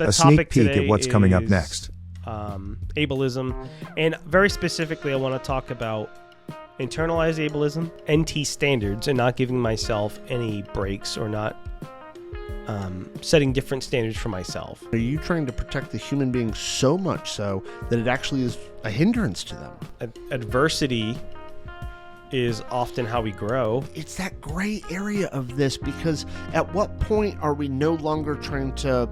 A sneak peek at what's coming up next. Ableism, and very specifically I want to talk about internalized ableism, NT standards, and not giving myself any breaks or not setting different standards for myself. Are you trying to protect the human being so much so that it actually is a hindrance to them? Adversity is often how we grow. It's that gray area of this, because at what point are we no longer trying to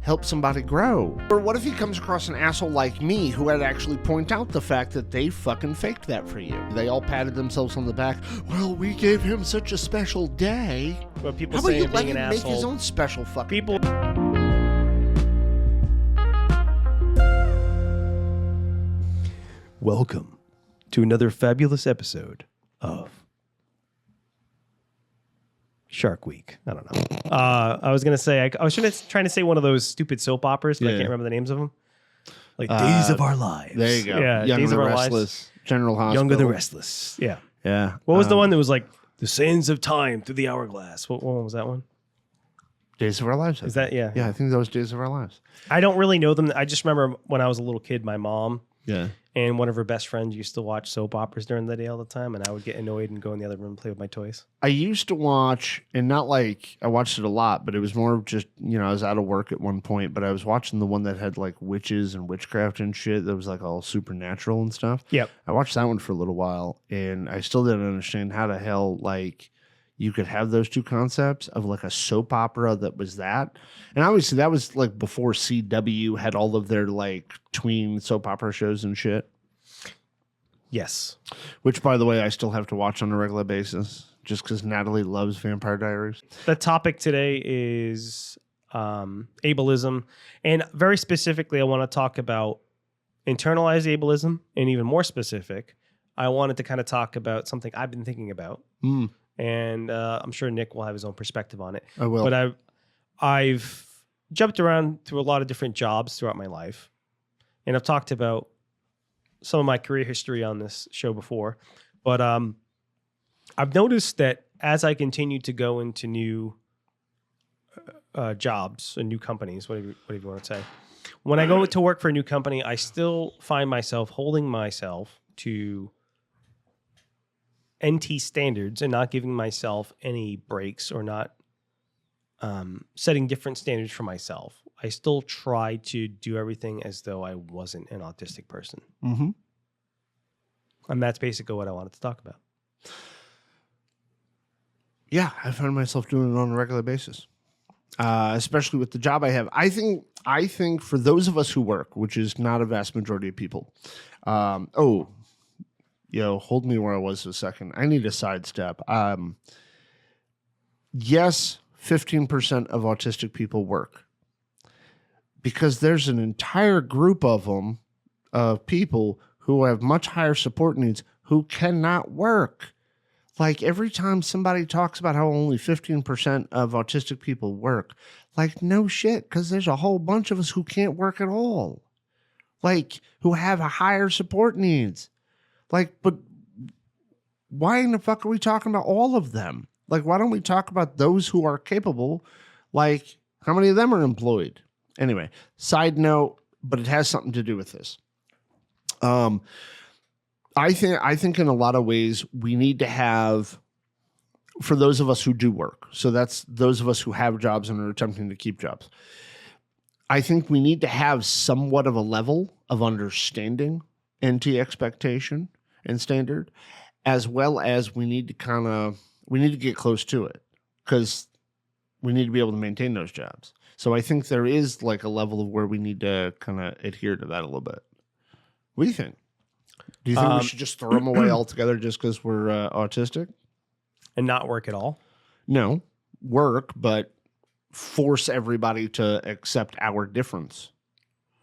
help somebody grow? Or what if he comes across an asshole like me who had to actually point out the fact that they fucking faked that for you? They all patted themselves on the back. Well, we gave him such a special day. But people How about say you let being him an make asshole. his own special fucking People. day? Welcome to another fabulous episode of Shark Week. I don't know. I was gonna say I was trying to say one of those stupid soap operas, but I can't remember the names of them. Like Days of Our Lives. There you go. Yeah, Young Days and of the Our Restless. Lives. General Hospital. Younger the Restless. Yeah. Yeah. What was the one that was like the sands of time through the hourglass? What one was that one? Days of Our Lives. Is that yeah? Yeah, I think that was Days of Our Lives. I don't really know them. I just remember when I was a little kid, my mom and one of her best friends used to watch soap operas during the day all the time, and I would get annoyed and go in the other room and play with my toys. I used to watch, and not like I watched it a lot, but it was more of just, you know, I was out of work at one point, but I was watching the one that had like witches and witchcraft and shit that was like all supernatural and stuff. Yep. I watched that one for a little while, and I still didn't understand how the hell like you could have those two concepts of like a soap opera that was that. And obviously that was like before CW had all of their like tween soap opera shows and shit. Yes. Which, by the way, I still have to watch on a regular basis just because Natalie loves Vampire Diaries. The topic today is ableism. And very specifically, I want to talk about internalized ableism. And even more specific, I wanted to kind of talk about something I've been thinking about. And I'm sure Nick will have his own perspective on it. I will. But I've jumped around through a lot of different jobs throughout my life. And I've talked about some of my career history on this show before. But I've noticed that as I continue to go into new jobs and new companies, whatever you want to say, when I go to work for a new company, I still find myself holding myself to NT standards and not giving myself any breaks or not setting different standards for myself. I still try to do everything as though I wasn't an autistic person. Mm-hmm. And that's basically what I wanted to talk about. Yeah, I find myself doing it on a regular basis, especially with the job I have. I think for those of us who work, which is not a vast majority of people. Hold me where I was a second. I need a sidestep. Yes, 15% of autistic people work because there's an entire group of them, of people who have much higher support needs who cannot work. Like every time somebody talks about how only 15% of autistic people work, like no shit, because there's a whole bunch of us who can't work at all, like who have a higher support needs. Like, but why in the fuck are we talking about all of them? Like, why don't we talk about those who are capable? Like, how many of them are employed? Anyway, side note, but it has something to do with this. I think in a lot of ways we need to have, for those of us who do work, so that's those of us who have jobs and are attempting to keep jobs. I think we need to have somewhat of a level of understanding NT expectation and standard, as well as we need to get close to it because we need to be able to maintain those jobs. So I think there is like a level of where we need to kind of adhere to that a little bit. What do you think? Do you think we should just throw them away altogether just because we're autistic? And not work at all? No, work, but force everybody to accept our difference.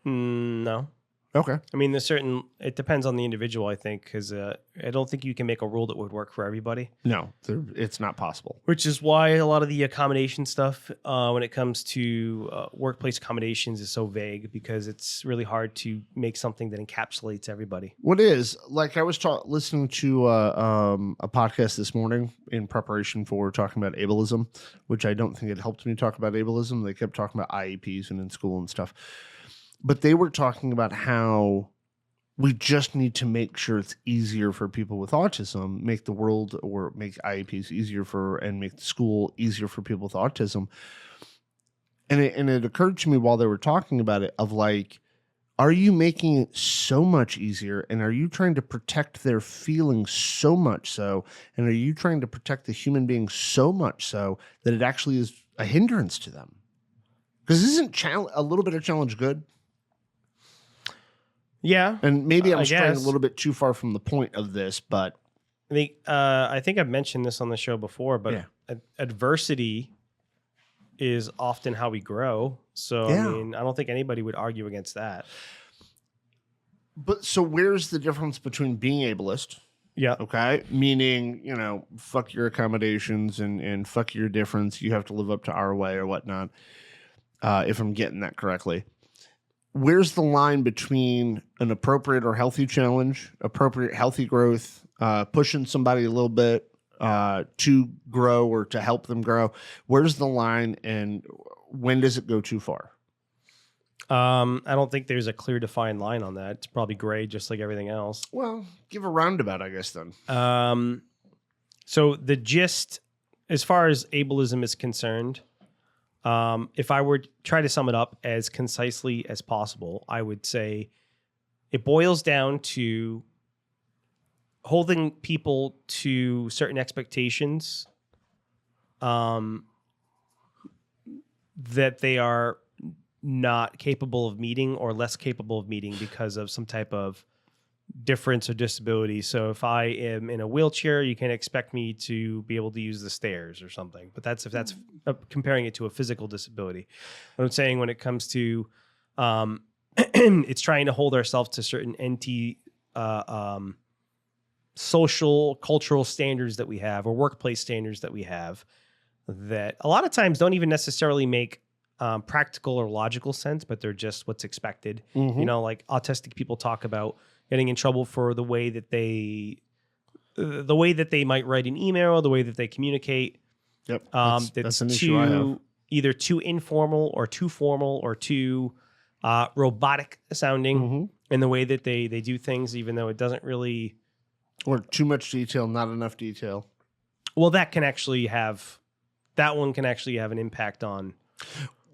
No. Okay. I mean, it depends on the individual, I think, because I don't think you can make a rule that would work for everybody. No, it's not possible. Which is why a lot of the accommodation stuff, when it comes to workplace accommodations, is so vague, because it's really hard to make something that encapsulates everybody. What is, like, I was listening to a podcast this morning in preparation for talking about ableism, which I don't think it helped me talk about ableism. They kept talking about IEPs and in school and stuff. But they were talking about how we just need to make sure it's easier for people with autism, make the world or make IEPs easier and make the school easier for people with autism. And it occurred to me while they were talking about it of like, are you making it so much easier, and are you trying to protect their feelings so much so, and are you trying to protect the human being so much so that it actually is a hindrance to them? Because isn't a little bit of challenge good? Yeah. And maybe I'm straying a little bit too far from the point of this, but I think I've mentioned this on the show before, but adversity is often how we grow. So, I mean, I don't think anybody would argue against that. But so where's the difference between being ableist? Yeah. Okay. Meaning, fuck your accommodations and fuck your difference. You have to live up to our way or whatnot. If I'm getting that correctly. Where's the line between an appropriate or healthy challenge, appropriate healthy growth, pushing somebody a little bit to grow or to help them grow? Where's the line, and when does it go too far? I don't think there's a clear defined line on that. It's probably gray, just like everything else. Well, give a roundabout, I guess, then. So the gist, as far as ableism is concerned, if I were to try to sum it up as concisely as possible, I would say it boils down to holding people to certain expectations that they are not capable of meeting or less capable of meeting because of some type of difference or disability. So if I am in a wheelchair, you can expect me to be able to use the stairs or something. But that's if that's comparing it to a physical disability. What I'm saying when it comes to it's trying to hold ourselves to certain social, cultural standards that we have, or workplace standards that we have, that a lot of times don't even necessarily make practical or logical sense, but they're just what's expected. Mm-hmm. Like autistic people talk about getting in trouble for the way that they might write an email, the way that they communicate. Yep, that's an issue I have. Either too informal or too formal or too robotic sounding in the way that they do things, even though it doesn't really. Or too much detail, not enough detail. Well, that one can actually have an impact on.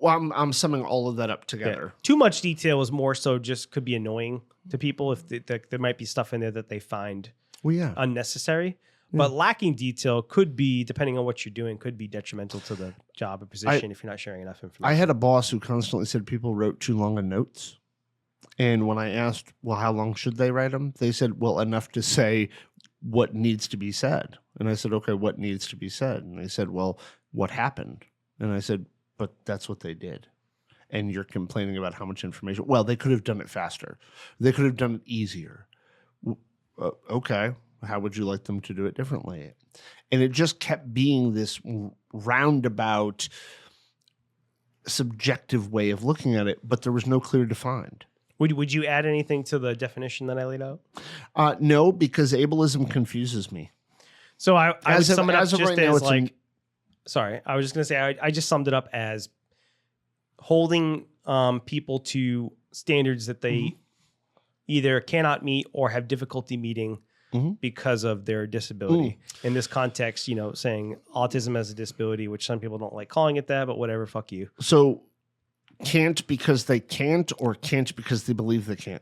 Well, I'm summing all of that up together. Yeah. Too much detail is more so just could be annoying to people if there might be stuff in there that they find unnecessary. Yeah. But lacking detail could be, depending on what you're doing, could be detrimental to the job or position if you're not sharing enough information. I had a boss who constantly said people wrote too long in notes. And when I asked, well, how long should they write them? They said, well, enough to say what needs to be said. And I said, okay, what needs to be said? And they said, well, what happened? And I said, but that's what they did. And you're complaining about how much information. Well, they could have done it faster. They could have done it easier. Okay. How would you like them to do it differently? And it just kept being this roundabout, subjective way of looking at it, but there was no clear defined. Would you add anything to the definition that I laid out? No, because ableism confuses me. So I would sum it up as of just right now, as like. Sorry, I was just going to say, I just summed it up as holding people to standards that they either cannot meet or have difficulty meeting because of their disability. In this context, saying autism as a disability, which some people don't like calling it that, but whatever, fuck you. So can't because they can't, or can't because they believe they can't?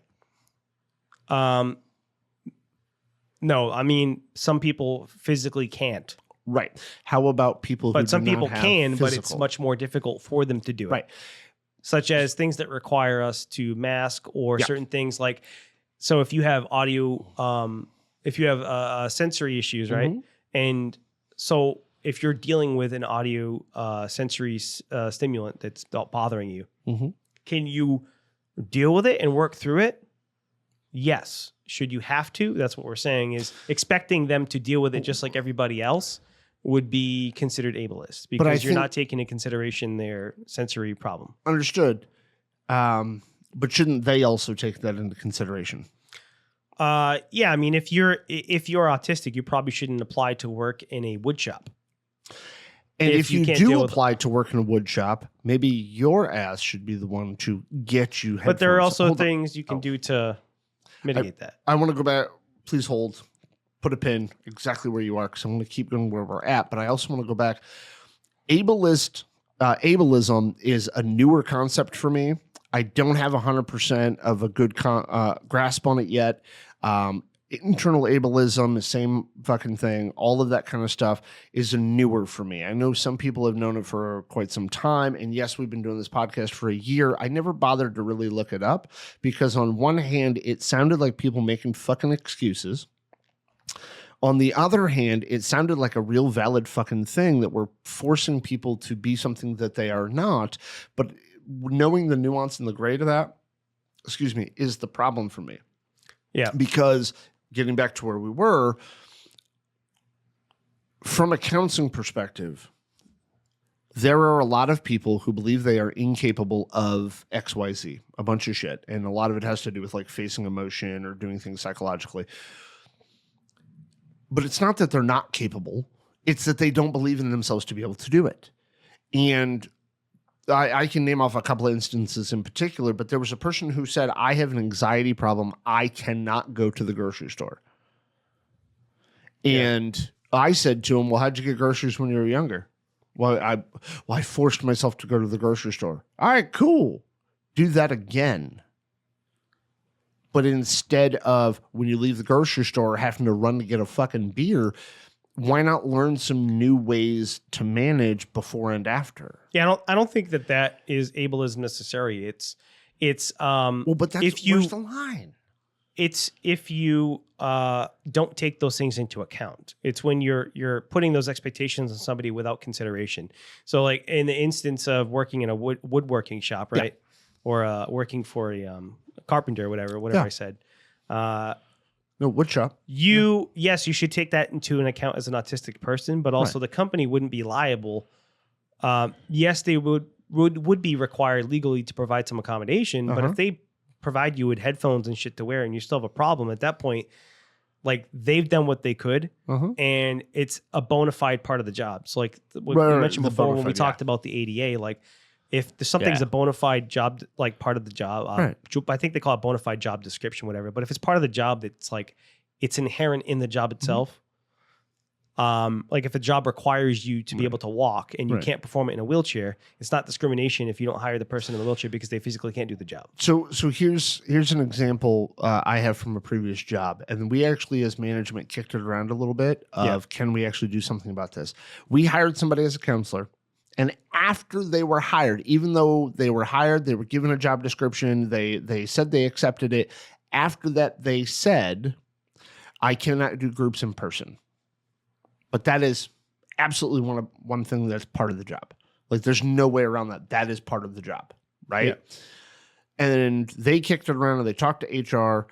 No, I mean, some people physically can't. Right. How about people who some people can, physical? But it's much more difficult for them to do it. Right. Such as things that require us to mask or certain things like, so if you have audio, if you have sensory issues, right? And so if you're dealing with an audio sensory stimulant that's bothering you, can you deal with it and work through it? yes. Should you have to? That's what we're saying, is expecting them to deal with it just like everybody else would be considered ableist, because you're not taking into consideration their sensory problem. Understood. But shouldn't they also take that into consideration? Yeah, I mean, if you're autistic, you probably shouldn't apply to work in a wood shop. And if you do apply to work in a wood shop, maybe your ass should be the one to get you headphones. But there are also things you can do to mitigate that. I want to go back. Please hold. Put a pin exactly where you are, because I'm going to keep going where we're at. But I also want to go back. Ableism is a newer concept for me. I don't have 100% of a good grasp on it yet. Internal ableism, the same fucking thing, all of that kind of stuff is newer for me. I know some people have known it for quite some time. And yes, we've been doing this podcast for a year. I never bothered to really look it up, because on one hand, it sounded like people making fucking excuses. On the other hand, it sounded like a real valid fucking thing that we're forcing people to be something that they are not. But knowing the nuance and the gray to that, is the problem for me. Yeah. Because getting back to where we were, from a counseling perspective, there are a lot of people who believe they are incapable of XYZ, a bunch of shit. And a lot of it has to do with like facing emotion or doing things psychologically. But it's not that they're not capable. It's that they don't believe in themselves to be able to do it. And I can name off a couple of instances in particular, but there was a person who said, I have an anxiety problem. I cannot go to the grocery store. Yeah. And I said to him, well, how'd you get groceries when you were younger? Well, I forced myself to go to the grocery store. All right, cool. Do that again. But instead of when you leave the grocery store having to run to get a fucking beer, why not learn some new ways to manage before and after? Yeah, I don't think that is ableism necessary. It's well, but that's where's the line? It's if you don't take those things into account. It's when you're putting those expectations on somebody without consideration. So, like in the instance of working in a woodworking shop, right, or working for a carpenter, or whatever I said. No, wood shop. Yes, you should take that into an account as an autistic person, but also the company wouldn't be liable. Yes, they would be required legally to provide some accommodation, but if they provide you with headphones and shit to wear and you still have a problem at that point, like they've done what they could and it's a bona fide part of the job. So like what we mentioned before when we talked about the ADA, like if something's a bona fide job, like part of the job, I think they call it bona fide job description, whatever. But if it's part of the job that's like, it's inherent in the job itself. Like if a job requires you to be able to walk and you can't perform it in a wheelchair, it's not discrimination if you don't hire the person in the wheelchair because they physically can't do the job. So here's an example I have from a previous job. And we actually, as management, kicked it around a little bit of can we actually do something about this? We hired somebody as a counselor. And after they were hired, even though they were hired, they were given a job description, they said they accepted it. After that, they said, I cannot do groups in person. But that is absolutely one thing that's part of the job. Like there's no way around that. That is part of the job, right? Yeah. And they kicked it around and they talked to HR,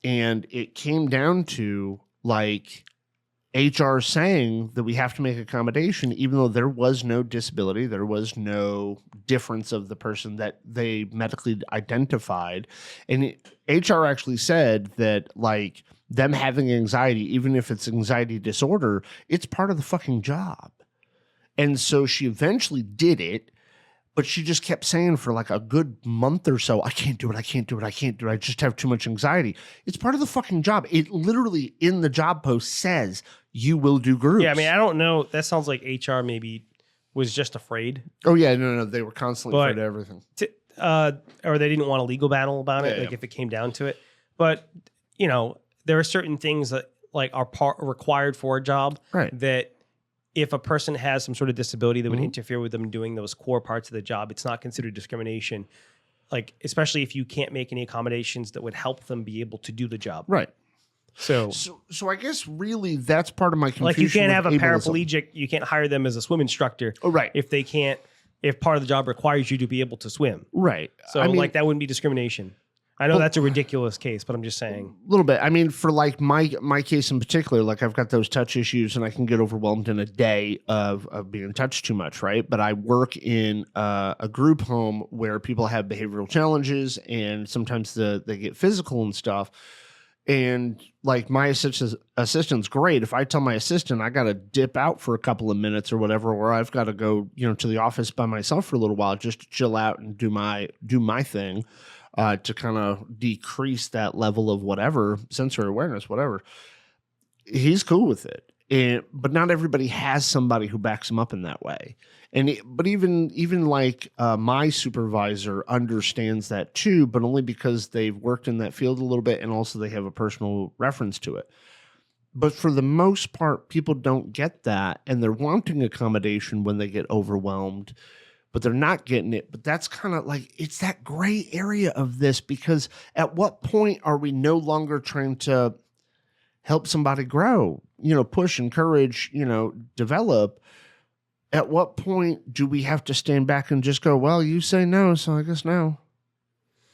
and it came down to like HR saying that we have to make accommodation, even though there was no disability, there was no difference of the person that they medically identified. And HR actually said that like them having anxiety, even if it's anxiety disorder, it's part of the fucking job. And so she eventually did it, but she just kept saying for like a good month or so, I can't do it. I just have too much anxiety. It's part of the fucking job. It literally in the job post says you will do groups. Yeah, I mean, I don't know. That sounds like HR maybe was just afraid. Oh, yeah. No. They were constantly afraid of everything. Or they didn't want a legal battle about it, if it came down to it. But, you know, there are certain things that like are required for a job that if a person has some sort of disability that would interfere with them doing those core parts of the job, it's not considered discrimination. Like, especially if you can't make any accommodations that would help them be able to do the job. Right. So I guess really that's part of my confusion. Like you can't have a paraplegic, you can't hire them as a swim instructor. Oh, right. If part of the job requires you to be able to swim. Right. So I mean, like that wouldn't be discrimination. I know that's a ridiculous case, but I'm just saying. A little bit. I mean, for like my case in particular, like I've got those touch issues and I can get overwhelmed in a day of being touched too much, right? But I work in a group home where people have behavioral challenges and sometimes they get physical and stuff. And like my assistant's great. If I tell my assistant I got to dip out for a couple of minutes or whatever, or I've got to go, to the office by myself for a little while just to chill out and do my thing. To kind of decrease that level of whatever, sensory awareness, whatever. He's cool with it. But not everybody has somebody who backs them up in that way. But even like my supervisor understands that too, but only because they've worked in that field a little bit and also they have a personal reference to it. But for the most part, people don't get that and they're wanting accommodation when they get overwhelmed, but they're not getting it. But that's kind of like, it's that gray area of this, because at what point are we no longer trying to help somebody grow, push, encourage, develop? At what point do we have to stand back and just go, well, you say no, so I guess no.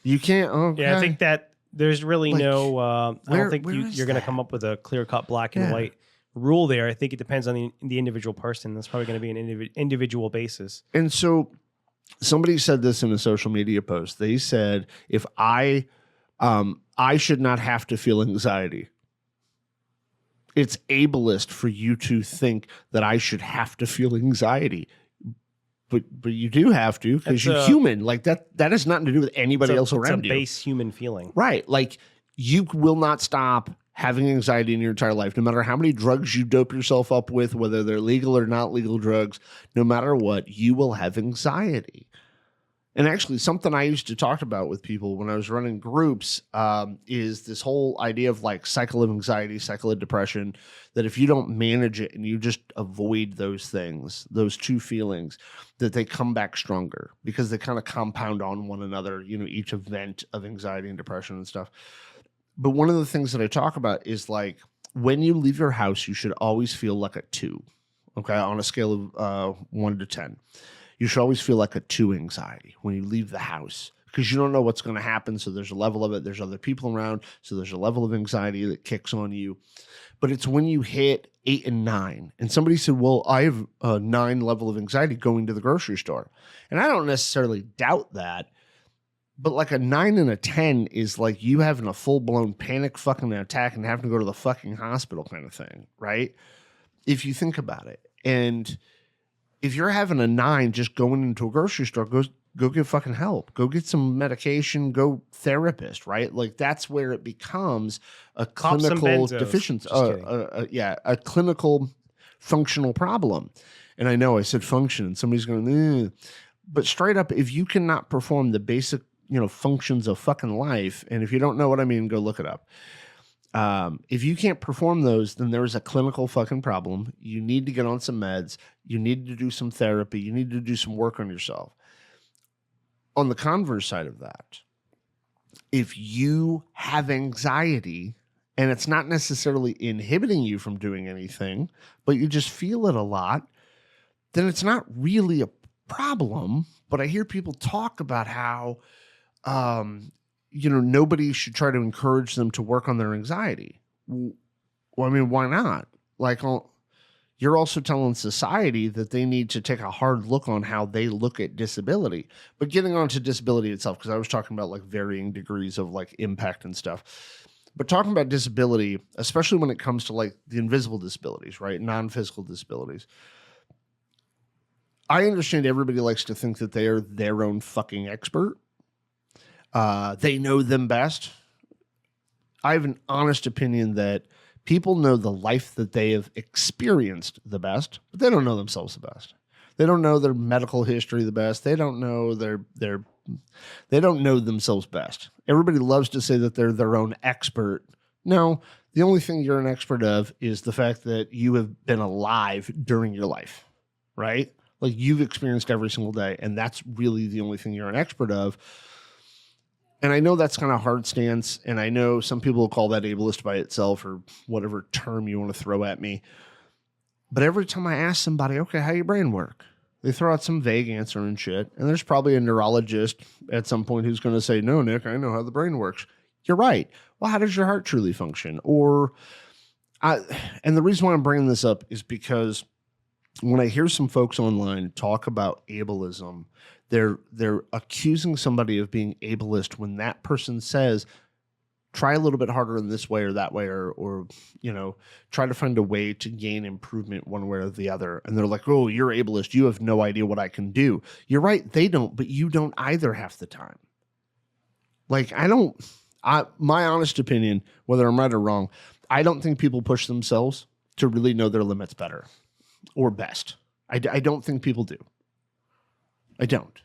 You can't. Okay. Yeah, I think that there's really I don't think you're going to come up with a clear-cut black and white rule there. I think it depends on the individual person. That's probably going to be an individual basis. And so somebody said this in a social media post. They said, if I should not have to feel anxiety. It's ableist for you to think that I should have to feel anxiety. But you do have to, because you're human. Like that has nothing to do with anybody else around you. It's a base human feeling. Right. Like you will not stop having anxiety in your entire life, no matter how many drugs you dope yourself up with, whether they're legal or not legal drugs, no matter what, you will have anxiety. And actually, something I used to talk about with people when I was running groups is this whole idea of like cycle of anxiety, cycle of depression, that if you don't manage it and you just avoid those things, those two feelings, that they come back stronger because they kind of compound on one another, each event of anxiety and depression and stuff. But one of the things that I talk about is like, when you leave your house, you should always feel like a 2, okay, on a scale of 1 to 10. You should always feel like a 2 anxiety when you leave the house, because you don't know what's going to happen. So there's a level of it. There's other people around. So there's a level of anxiety that kicks on you. But it's when you hit 8 and 9. And somebody said, well, I have a 9 level of anxiety going to the grocery store. And I don't necessarily doubt that. But like a 9 and a 10 is like you having a full-blown panic fucking attack and having to go to the fucking hospital kind of thing, right? If you think about it. And if you're having a 9 just going into a grocery store, go get fucking help. Go get some medication. Go therapist, right? Like that's where it becomes a clinical deficiency. A clinical functional problem. And I know I said function and somebody's going, but straight up, if you cannot perform the basic, functions of fucking life, and if you don't know what I mean, go look it up. If you can't perform those, then there is a clinical fucking problem. You need to get on some meds. You need to do some therapy. You need to do some work on yourself. On the converse side of that, if you have anxiety and it's not necessarily inhibiting you from doing anything, but you just feel it a lot, then it's not really a problem. But I hear people talk about how, nobody should try to encourage them to work on their anxiety. Well, I mean, why not? Like, you're also telling society that they need to take a hard look on how they look at disability. But getting on to disability itself, because I was talking about like varying degrees of like impact and stuff. But talking about disability, especially when it comes to like the invisible disabilities, right? Non-physical disabilities. I understand everybody likes to think that they are their own fucking expert. They know them best. I have an honest opinion that people know the life that they have experienced the best, but they don't know themselves the best. They don't know their medical history the best. They don't know they don't know themselves best. Everybody loves to say that they're their own expert. No, the only thing you're an expert of is the fact that you have been alive during your life, right? Like you've experienced every single day, and that's really the only thing you're an expert of. And I know that's kind of hard stance, and I know some people will call that ableist by itself or whatever term you want to throw at me. But every time I ask somebody, okay, how your brain work? They throw out some vague answer and shit. And there's probably a neurologist at some point who's going to say, no, Nick, I know how the brain works. You're right. Well, how does your heart truly function? And the reason why I'm bringing this up is because when I hear some folks online talk about ableism, they're accusing somebody of being ableist when that person says, try a little bit harder in this way or that way, or try to find a way to gain improvement one way or the other. And they're like, oh, you're ableist. You have no idea what I can do. You're right. They don't, but you don't either half the time. Like, my honest opinion, whether I'm right or wrong, I don't think people push themselves to really know their limits better or best. I don't think people do. I don't.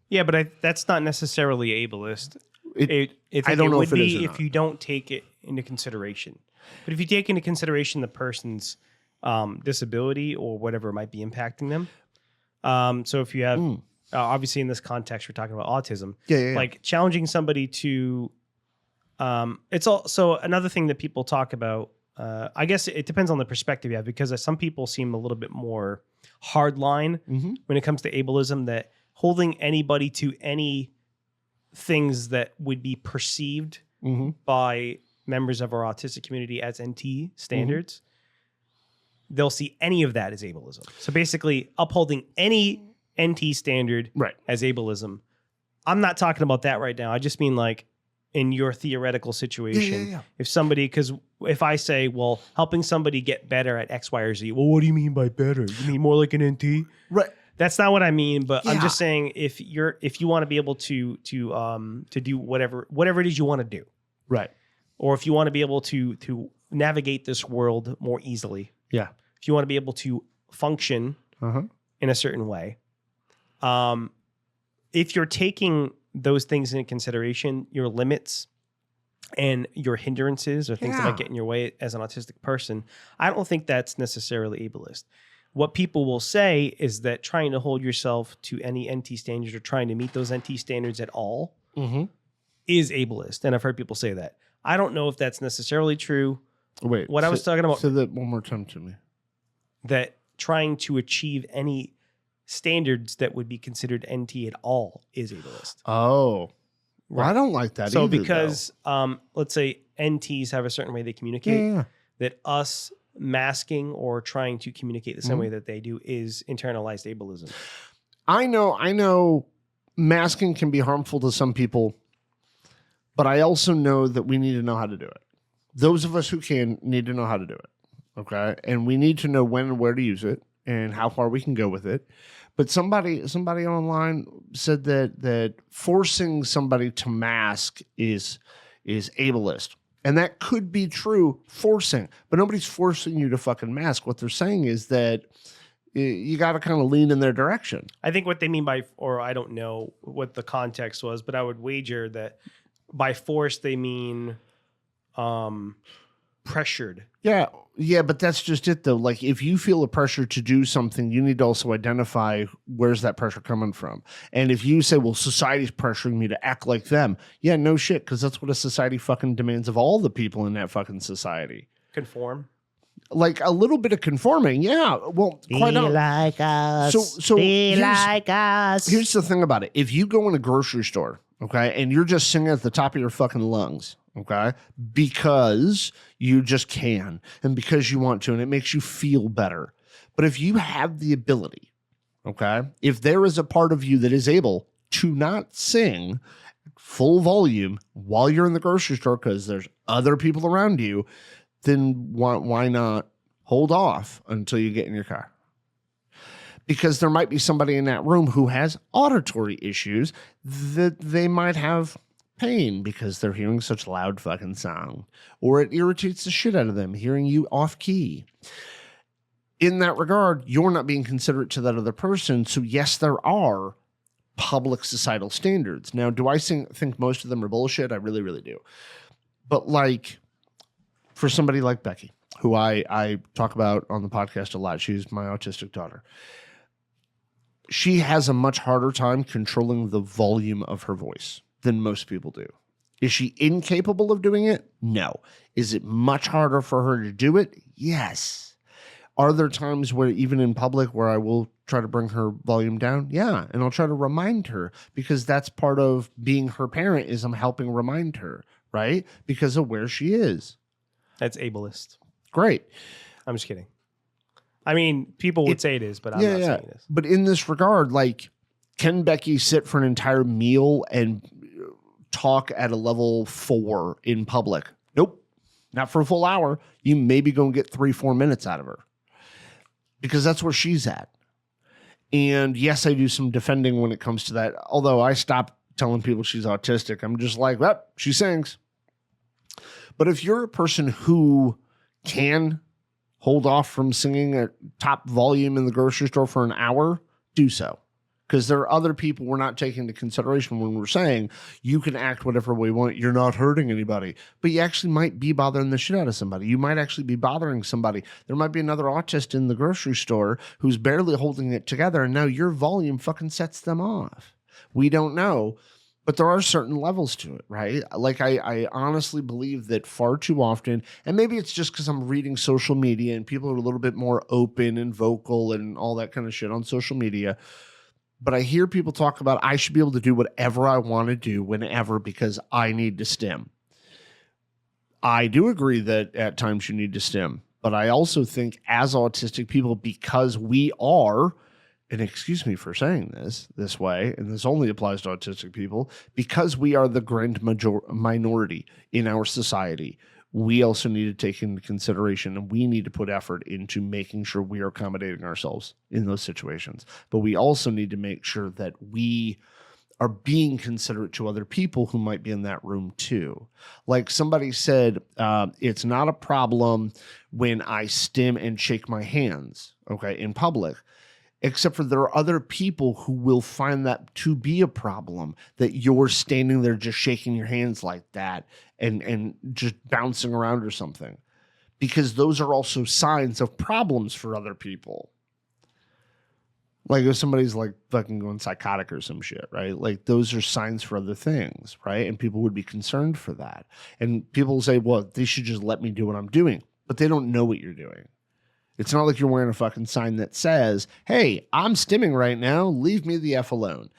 Yeah, but that's not necessarily ableist. I don't know if it is or not. If you don't take it into consideration. But if you take into consideration the person's disability or whatever might be impacting them. So if you have, obviously in this context, we're talking about autism. Yeah. Like challenging somebody to, it's also another thing that people talk about. I guess it depends on the perspective you have, because some people seem a little bit more hardline when it comes to ableism, that holding anybody to any things that would be perceived by members of our autistic community as NT standards, they'll see any of that as ableism. So basically upholding any NT standard as ableism. I'm not talking about that right now. I just mean like in your theoretical situation, if somebody, because if I say, well, helping somebody get better at X, Y, or Z, well, what do you mean by better? You mean more like an NT? Right. That's not what I mean, but I'm just saying if you want to be able to do whatever it is you want to do, right? Or if you want to be able to navigate this world more easily, if you want to be able to function in a certain way, if you're taking those things into consideration, your limits and your hindrances or things that might get in your way as an autistic person, I don't think that's necessarily ableist. What people will say is that trying to hold yourself to any NT standards or trying to meet those NT standards at all is ableist. And I've heard people say that. I don't know if that's necessarily true. Wait, I was talking about... Say that one more time to me. That trying to achieve any standards that would be considered NT at all is ableist. Oh. Well, I don't like that either, because let's say NTs have a certain way they communicate, that us masking or trying to communicate the same way that they do is internalized ableism. I know masking can be harmful to some people, but I also know that we need to know how to do it. Those of us who can need to know how to do it. Okay. And we need to know when and where to use it and how far we can go with it. But somebody online said that forcing somebody to mask is ableist. And that could be true, forcing, but nobody's forcing you to fucking mask. What they're saying is that you got to kind of lean in their direction. I think what they mean by, or I don't know what the context was, but I would wager that by force, they mean pressured. Yeah, but that's just it though. Like if you feel a pressure to do something, you need to also identify where's that pressure coming from. And if you say, well, society's pressuring me to act like them. Yeah, no shit, because that's what a society fucking demands of all the people in that fucking society. Conform. Like a little bit of conforming, yeah. Well, quite be like us. So be like us. Here's the thing about it. If you go in a grocery store, okay, and you're just singing at the top of your fucking lungs, okay, because you just can and because you want to, and it makes you feel better. But if you have the ability, okay, if there is a part of you that is able to not sing full volume while you're in the grocery store because there's other people around you, then why not hold off until you get in your car? Because there might be somebody in that room who has auditory issues that they might have pain because they're hearing such loud fucking sound, or it irritates the shit out of them hearing you off key. In that regard, you're not being considerate to that other person. So yes, there are public societal standards. Now, do I think most of them are bullshit? I really, really do. But like for somebody like Becky, who I talk about on the podcast a lot, she's my autistic daughter. She has a much harder time controlling the volume of her voice than most people do. Is she incapable of doing it? No. Is it much harder for her to do it? Yes. Are there times where even in public where I will try to bring her volume down? Yeah. And I'll try to remind her, because that's part of being her parent, is I'm helping remind her, right? Because of where she is. That's ableist. Great. I'm just kidding. I mean, people would say it is, but I'm not saying it is. But in this regard, like, can Becky sit for an entire meal and talk at a level 4 in public? Nope. Not for a full hour. You maybe go and get 3-4 minutes out of her, because that's where she's at. And yes, I do some defending when it comes to that. Although I stopped telling people she's autistic. I'm just like, well, she sings. But if you're a person who can hold off from singing at top volume in the grocery store for an hour, do so. Because there are other people we're not taking into consideration when we're saying you can act whatever way you want. You're not hurting anybody, but you actually might be bothering the shit out of somebody. You might actually be bothering somebody. There might be another autist in the grocery store who's barely holding it together, and now your volume fucking sets them off. We don't know, but there are certain levels to it, right? Like I honestly believe that far too often, and maybe it's just because I'm reading social media and people are a little bit more open and vocal and all that kind of shit on social media. But I hear people talk about, I should be able to do whatever I want to do whenever because I need to stim. I do agree that at times you need to stim, but I also think as autistic people, because we are, and excuse me for saying this way, and this only applies to autistic people, because we are the grand minority in our society, we also need to take into consideration, and we need to put effort into making sure we are accommodating ourselves in those situations. But we also need to make sure that we are being considerate to other people who might be in that room too. Like somebody said, it's not a problem when I stim and shake my hands, okay, in public. Except for there are other people who will find that to be a problem, that you're standing there just shaking your hands like that and just bouncing around or something, because those are also signs of problems for other people. Like if somebody's like fucking going psychotic or some shit, right? Like those are signs for other things, right? And people would be concerned for that. And people say, well, they should just let me do what I'm doing, but they don't know what you're doing. It's not like you're wearing a fucking sign that says, hey, I'm stimming right now. Leave me the F alone.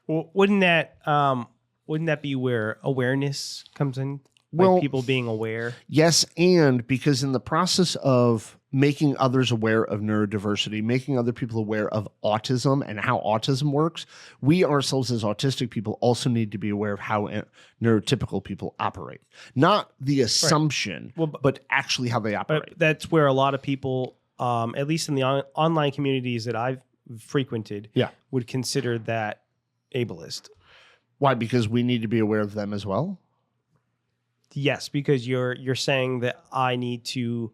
Well, wouldn't that be where awareness comes in? Like Well, people being aware? Yes, and because in the process of making others aware of neurodiversity, making other people aware of autism and how autism works, we ourselves as autistic people also need to be aware of how neurotypical people operate. Not the assumption, Well, but actually how they operate. But that's where a lot of people, at least in the online communities that I've frequented, would consider that ableist. Why? Because we need to be aware of them as well? Yes, because you're saying that I need to.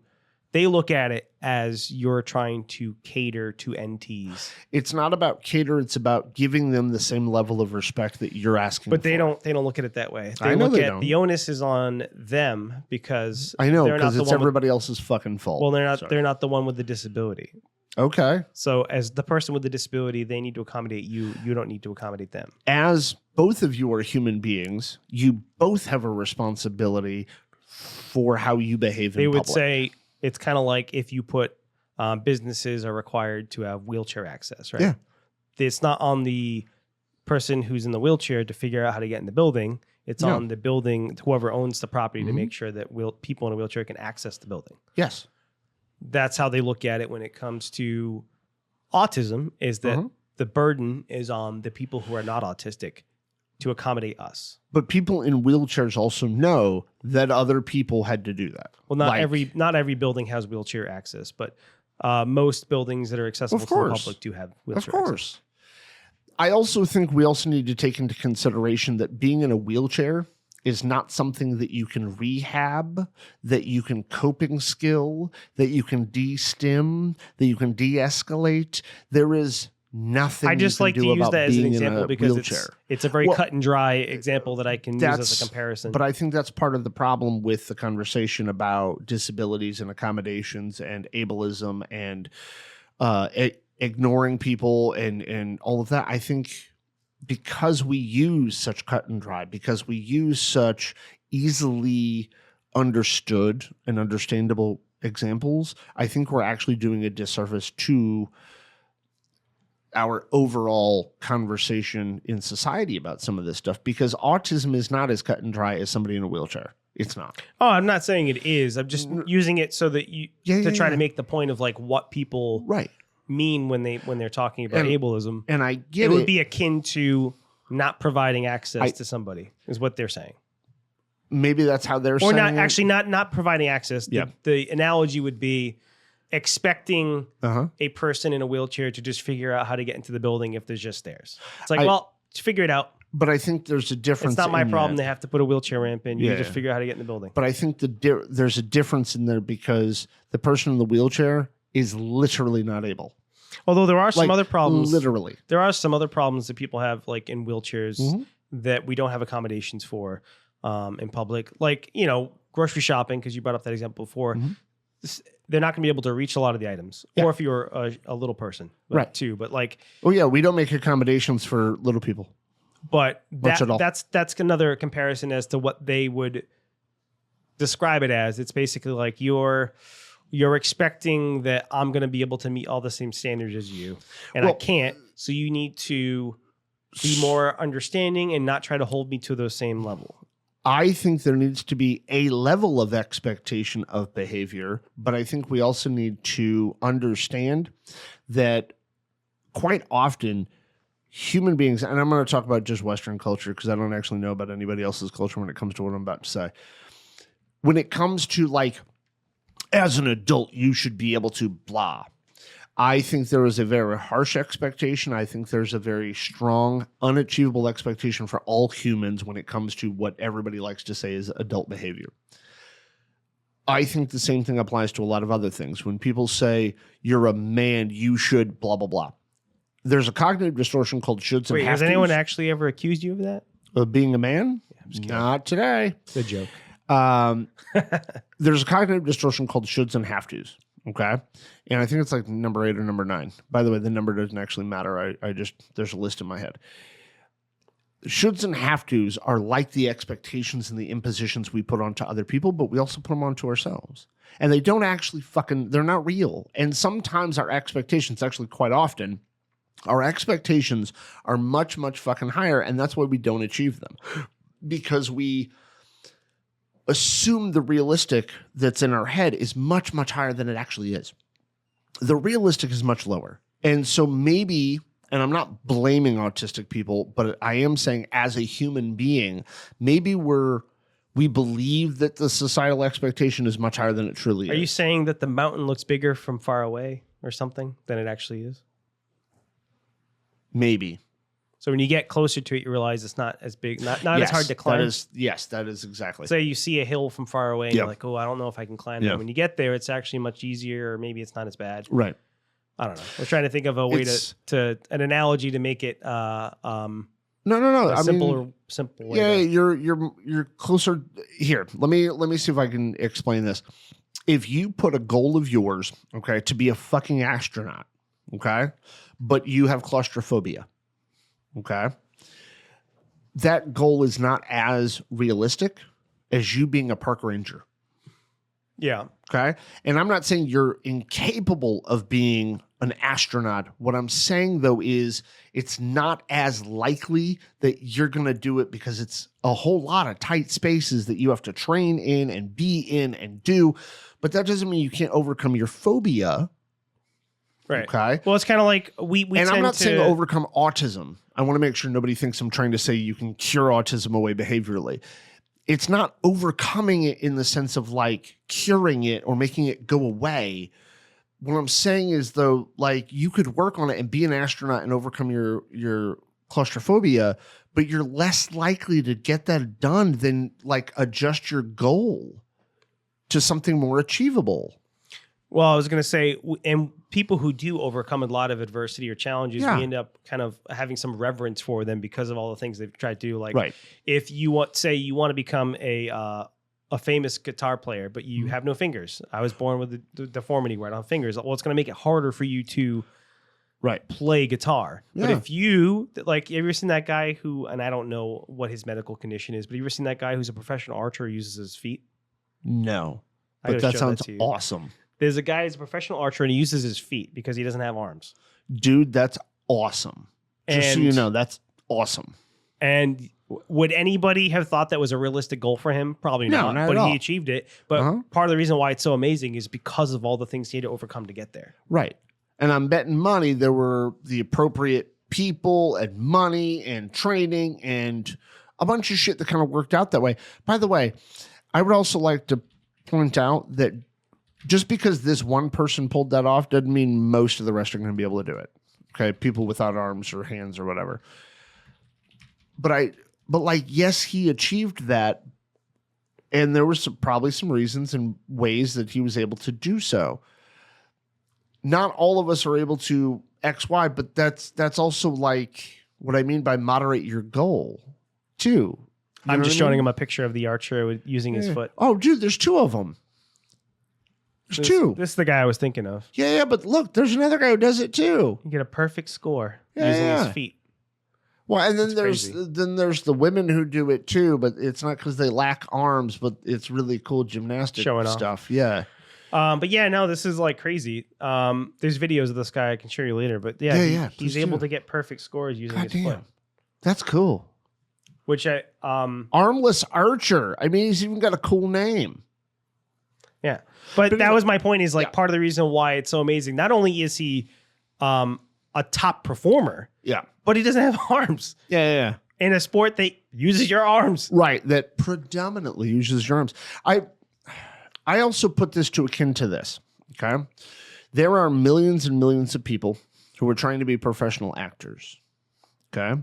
They look at it as you're trying to cater to NTs. It's not about cater. It's about giving them the same level of respect that you're asking. But they don't look at it that way. They I know look they at don't. the onus is on them because I know, they're not because the it's one everybody else's fucking fault. well, they're not. Sorry. They're not the one with the disability. Okay. So as the person with the disability, they need to accommodate you. You don't need to accommodate them. As both of you are human beings, you both have a responsibility for how you behave in They would public. say it's kind of like if you put businesses are required to have wheelchair access, right? Yeah. It's not on the person who's in the wheelchair to figure out how to get in the building. It's on the building, whoever owns the property, to make sure that people in a wheelchair can access the building. Yes. That's how they look at it when it comes to autism, is that the burden is on the people who are not autistic to accommodate us. But people in wheelchairs also know that other people had to do that. Well, not every building has wheelchair access, but most buildings that are accessible to the public do have wheelchair access. I also think we also need to take into consideration that being in a wheelchair is not something that you can rehab, that you can coping skill, that you can de-stim, that you can de-escalate. There is nothing. I just like to use that as an example because it's a very cut and dry example that I can use as a comparison. But I think that's part of the problem with the conversation about disabilities and accommodations and ableism and ignoring people and all of that. I think because we use such cut and dry, because we use such easily understood and understandable examples, I think we're actually doing a disservice to our overall conversation in society about some of this stuff, because autism is not as cut and dry as somebody in a wheelchair. It's not. Oh, I'm not saying it is. I'm just using it so that you try to make the point of like what people mean when they're talking about ableism. And I get it would be akin to not providing access to somebody, is what they're saying. Maybe that's how they're saying it. Or not it. actually not providing access. Yeah. The analogy would be expecting a person in a wheelchair to just figure out how to get into the building if there's just stairs. It's like, just figure it out. But I think there's a difference. It's not my problem. They have to put a wheelchair ramp in. You just figure out how to get in the building. But I think there's a difference in there, because the person in the wheelchair is literally not able. Although there are some other problems. Literally. There are some other problems that people have, like in wheelchairs, that we don't have accommodations for in public. Like, grocery shopping, because you brought up that example before. They're not going to be able to reach a lot of the items. Or if you're a little person, too. But like... Oh, yeah, we don't make accommodations for little people. But that's another comparison as to what they would describe it as. It's basically like you're expecting that I'm going to be able to meet all the same standards as you, and I can't. So you need to be more understanding and not try to hold me to the same level. I think there needs to be a level of expectation of behavior, but I think we also need to understand that quite often human beings, and I'm going to talk about just Western culture because I don't actually know about anybody else's culture when it comes to what I'm about to say. When it comes to like, as an adult, you should be able to blah. I think there is a very harsh expectation. I think there's a very strong, unachievable expectation for all humans when it comes to what everybody likes to say is adult behavior. I think the same thing applies to a lot of other things. When people say, you're a man, you should blah, blah, blah. There's a cognitive distortion called shoulds and have-tos. Has anyone actually ever accused you of that? Of being a man? Yeah, not today. Good joke. There's a cognitive distortion called shoulds and have-tos. Okay. And I think it's like number 8 or number 9. By the way, the number doesn't actually matter. I just, there's a list in my head. Shoulds and have-tos are like the expectations and the impositions we put onto other people, but we also put them onto ourselves. And they don't actually they're not real. And sometimes our expectations, actually quite often, our expectations are much, much fucking higher, and that's why we don't achieve them. Because we assume the realistic that's in our head is much, much higher than it actually is. The realistic is much lower. And so maybe, and I'm not blaming autistic people, but I am saying as a human being, maybe we believe that the societal expectation is much higher than it truly is. Are you saying that the mountain looks bigger from far away or something than it actually is? Maybe. So when you get closer to it, you realize it's not as big, not as hard to climb. That is exactly. Say you see a hill from far away, and you're like, oh, I don't know if I can climb that. When you get there, it's actually much easier, or maybe it's not as bad. Right. I don't know. We're trying to think of a way to an analogy to make it No. Simple way. Yeah, you're closer here. Let me see if I can explain this. If you put a goal of yours, okay, to be a fucking astronaut, okay, but you have claustrophobia, okay, that goal is not as realistic as you being a park ranger. Yeah. Okay. And I'm not saying you're incapable of being an astronaut. What I'm saying, though, is it's not as likely that you're going to do it because it's a whole lot of tight spaces that you have to train in and be in and do. But that doesn't mean you can't overcome your phobia. Right. Okay. Well, it's kind of like we and I'm not saying overcome autism. I want to make sure nobody thinks I'm trying to say you can cure autism away behaviorally. It's not overcoming it in the sense of like curing it or making it go away. What I'm saying is, though, like you could work on it and be an astronaut and overcome your claustrophobia, but you're less likely to get that done than like adjust your goal to something more achievable. Well, I was going to say, and people who do overcome a lot of adversity or challenges, we end up kind of having some reverence for them because of all the things they've tried to do. Like, if you want to become a famous guitar player, but you have no fingers. I was born with the deformity where I don't have fingers. Well, it's going to make it harder for you to play guitar. Yeah. But if you, like, have you ever seen that guy who, and I don't know what his medical condition is, but have you ever seen that guy who's a professional archer who uses his feet? No. But that sounds awesome. There's a guy who's a professional archer and he uses his feet because he doesn't have arms. Dude, that's awesome. Just so you know, that's awesome. And would anybody have thought that was a realistic goal for him? Probably not. Not but at all. He achieved it. But part of the reason why it's so amazing is because of all the things he had to overcome to get there. Right. And I'm betting money there were the appropriate people and money and training and a bunch of shit that kind of worked out that way. By the way, I would also like to point out that just because this one person pulled that off doesn't mean most of the rest are going to be able to do it. Okay, people without arms or hands or whatever. But like, yes, he achieved that, and there was probably some reasons and ways that he was able to do so. Not all of us are able to X, Y, but that's also like what I mean by moderate your goal too. I'm just showing him a picture of the archer using his foot. Oh, dude, there's two of them. There's two. This is the guy I was thinking of. Yeah, but look, there's another guy who does it too. You get a perfect score using his feet. Well, and then there's the women who do it too, but it's not because they lack arms, but it's really cool gymnastic stuff. Yeah. But yeah, no, this is like crazy. There's videos of this guy I can show you later, but he's able to get perfect scores using his foot. That's cool. Which Armless Archer. I mean, he's even got a cool name. Yeah. But that was my point, is like part of the reason why it's so amazing. Not only is he a top performer, but he doesn't have arms. Yeah. In a sport that uses your arms. Right, that predominantly uses your arms. I also put this to akin to this, okay? There are millions and millions of people who are trying to be professional actors, okay?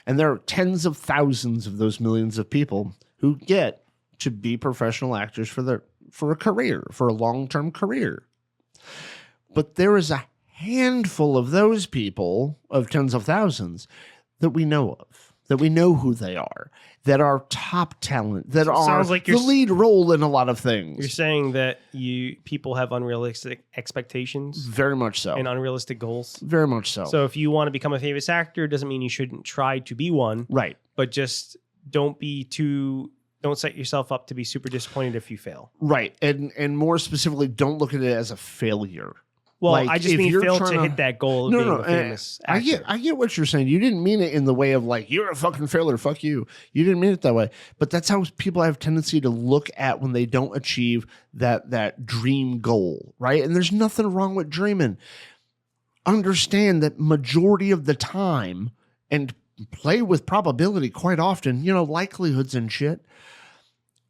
And there are tens of thousands of those millions of people who get to be professional actors for a career, for a long-term career. But there is a handful of those people, of tens of thousands, that we know of, that we know who they are, that are top talent, that are like the lead role in a lot of things. You're saying that people have unrealistic expectations? Very much so. And unrealistic goals? Very much so. So if you want to become a famous actor, it doesn't mean you shouldn't try to be one. Right. But just don't set yourself up to be super disappointed if you fail. Right. And more specifically, don't look at it as a failure. Well, like, I just mean fail to hit that goal of being a famous actor. I get what you're saying. You didn't mean it in the way of like, you're a fucking failure, fuck you. You didn't mean it that way. But that's how people have tendency to look at when they don't achieve that dream goal, right? And there's nothing wrong with dreaming. Understand that majority of the time, and play with probability quite often, likelihoods and shit.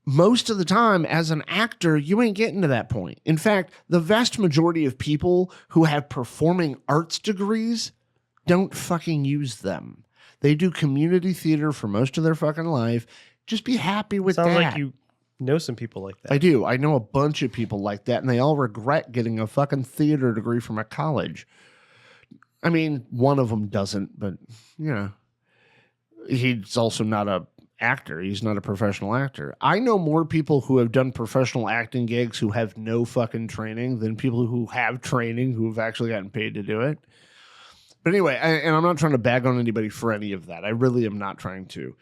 Most of the time, as an actor, you ain't getting to that point. In fact, the vast majority of people who have performing arts degrees don't fucking use them. They do community theater for most of their fucking life. Just be happy with that. Sounds like you know some people like that. I do. I know a bunch of people like that, and they all regret getting a fucking theater degree from a college. I mean, one of them doesn't, but, he's also not a actor. He's not a professional actor. I know more people who have done professional acting gigs who have no fucking training than people who have training who have actually gotten paid to do it. But anyway, and I'm not trying to bag on anybody for any of that. I really am not trying to.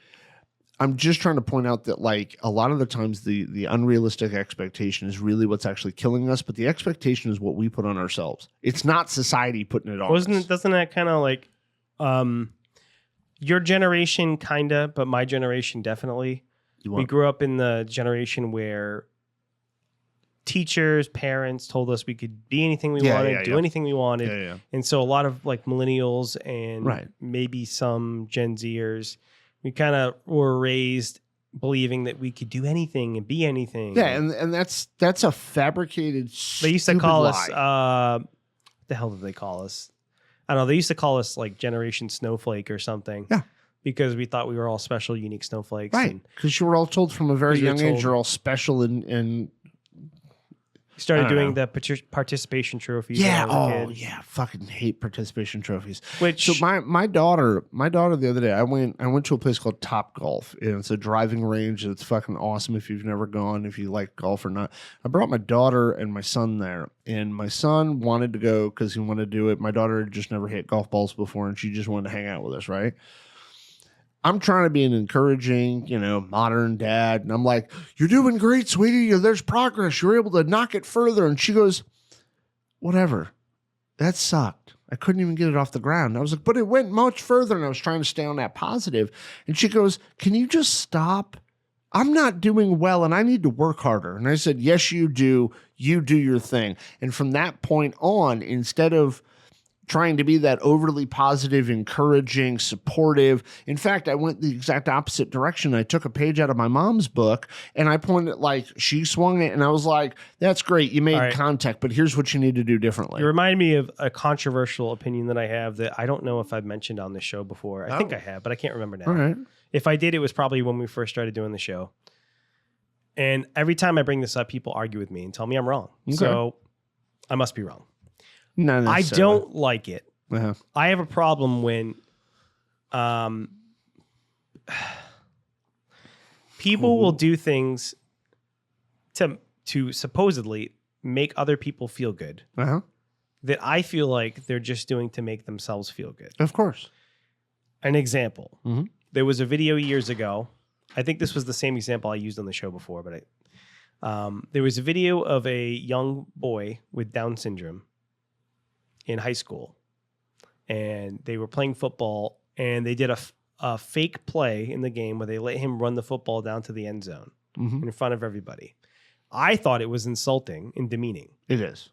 I'm just trying to point out that, like, a lot of the times the unrealistic expectation is really what's actually killing us, but the expectation is what we put on ourselves. It's not society putting it on us. Doesn't that kind of like your generation kind of, but my generation definitely. We grew up in the generation where teachers, parents told us we could be anything we wanted, do anything we wanted. And so a lot of like millennials and maybe some Gen Zers, we kind of were raised believing that we could do anything and be anything. Yeah, and that's a fabricated, they used to call lie. Us, what the hell did they call us? I don't know. They used to call us like Generation Snowflake or something. Yeah. Because we thought we were all special, unique snowflakes. Right. Because you were all told from a very young age you're all special and started doing the participation trophies. Yeah. Fucking hate participation trophies. So my daughter the other day, I went to a place called Top Golf, and it's a driving range. It's fucking awesome if you've never gone, if you like golf or not. I brought my daughter and my son there, and my son wanted to go because he wanted to do it. My daughter had just never hit golf balls before, and she just wanted to hang out with us, right? I'm trying to be an encouraging, modern dad. And I'm like, you're doing great, sweetie. There's progress. You're able to knock it further. And she goes, whatever. That sucked. I couldn't even get it off the ground. I was like, but it went much further. And I was trying to stay on that positive. And she goes, can you just stop? I'm not doing well and I need to work harder. And I said, yes, you do. You do your thing. And from that point on, instead of trying to be that overly positive, encouraging, supportive. In fact, I went the exact opposite direction. I took a page out of my mom's book and I pointed like she swung it and I was like, that's great. You made contact, but here's what you need to do differently. You remind me of a controversial opinion that I have that I don't know if I've mentioned on the show before. I think I have, but I can't remember now. All right. If I did, it was probably when we first started doing the show. And every time I bring this up, people argue with me and tell me I'm wrong. Okay. So I must be wrong. Not I don't like it. Uh-huh. I have a problem when people will do things to supposedly make other people feel good that I feel like they're just doing to make themselves feel good. Of course. An example. Mm-hmm. There was a video years ago. I think this was the same example I used on the show before, but there was a video of a young boy with Down syndrome in high school, and they were playing football, and they did a fake play in the game where they let him run the football down to the end zone in front of everybody. I thought it was insulting and demeaning. It is.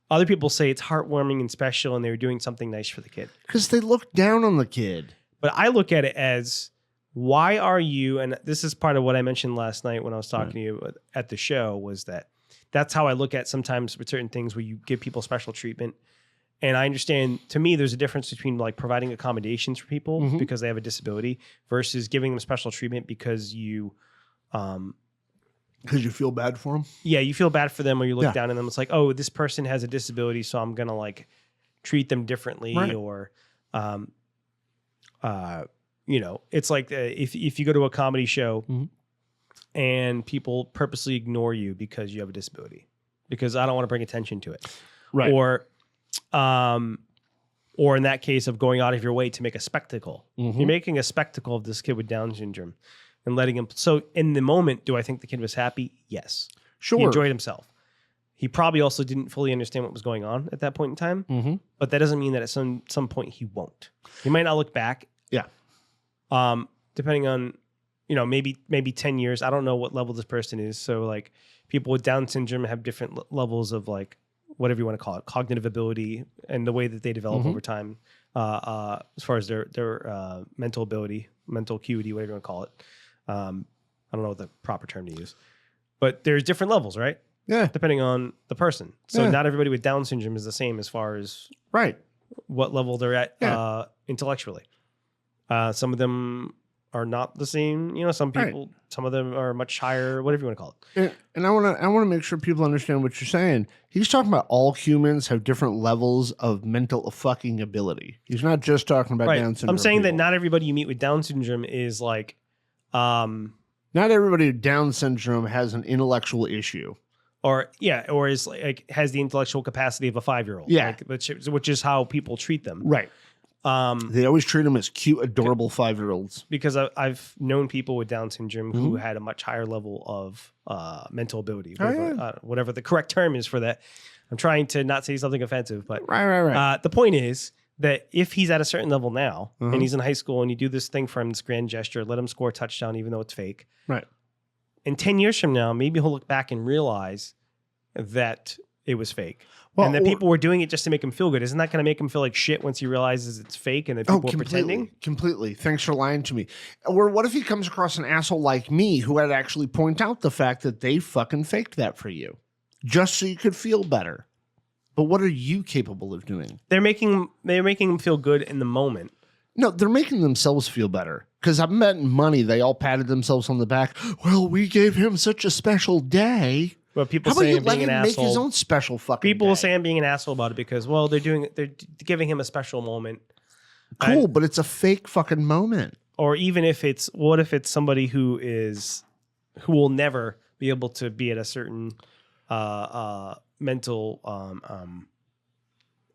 Other people say it's heartwarming and special, and they were doing something nice for the kid. Because they look down on the kid. But I look at it as, why are you, and this is part of what I mentioned last night when I was talking to you at the show, was that's how I look at sometimes with certain things where you give people special treatment. And I understand, to me, there's a difference between like providing accommodations for people because they have a disability versus giving them special treatment because you feel bad for them. Yeah, you feel bad for them, or you look down on them. It's like, oh, this person has a disability, so I'm gonna like treat them differently, or it's like if you go to a comedy show and people purposely ignore you because you have a disability, because I don't want to bring attention to it, right? Or in that case of going out of your way to make a spectacle. You're making a spectacle of this kid with Down syndrome and letting him. So in the moment, do I think the kid was happy? Yes. Sure. He enjoyed himself. He probably also didn't fully understand what was going on at that point in time. But that doesn't mean that at some point he won't. He might not look back. Yeah. Depending on, maybe 10 years. I don't know what level this person is. So like people with Down syndrome have different levels of like, whatever you want to call it, cognitive ability, and the way that they develop over time, as far as their mental ability, mental acuity, whatever you want to call it. I don't know what the proper term to use, but there's different levels, right? Yeah. Depending on the person. So not everybody with Down syndrome is the same as far as what level they're at intellectually. Some of them are not the same. Some people, some of them are much higher, whatever you want to call it. And I want to make sure people understand what you're saying. He's talking about all humans have different levels of mental fucking ability. He's not just talking about Down syndrome. I'm saying that not everybody you meet with Down syndrome is like, not everybody with Down syndrome has an intellectual issue. Or is like has the intellectual capacity of a 5-year-old. Yeah. Which is how people treat them. Right. They always treat them as cute, adorable 5-year-olds. Because I've known people with Down syndrome who had a much higher level of mental ability, whatever the correct term is for that. I'm trying to not say something offensive, but right. The point is that if he's at a certain level now and he's in high school and you do this thing for him, this grand gesture, let him score a touchdown even though it's fake. Right. In 10 years from now, maybe he'll look back and realize that it was fake. And that people were doing it just to make him feel good. Isn't that going to make him feel like shit once he realizes it's fake and that people are pretending? Completely. Thanks for lying to me. Or what if he comes across an asshole like me who had to actually point out the fact that they fucking faked that for you just so you could feel better? But what are you capable of doing? They're making him feel good in the moment. No, they're making themselves feel better. Because I'm betting money they all patted themselves on the back. Well, we gave him such a special day. But people say I'm being an asshole. Make his own special fucking People day. will say I'm being an asshole about it because, well, they're giving him a special moment. Cool, but it's a fake fucking moment. Or even if what if it's somebody who will never be able to be at a certain mental I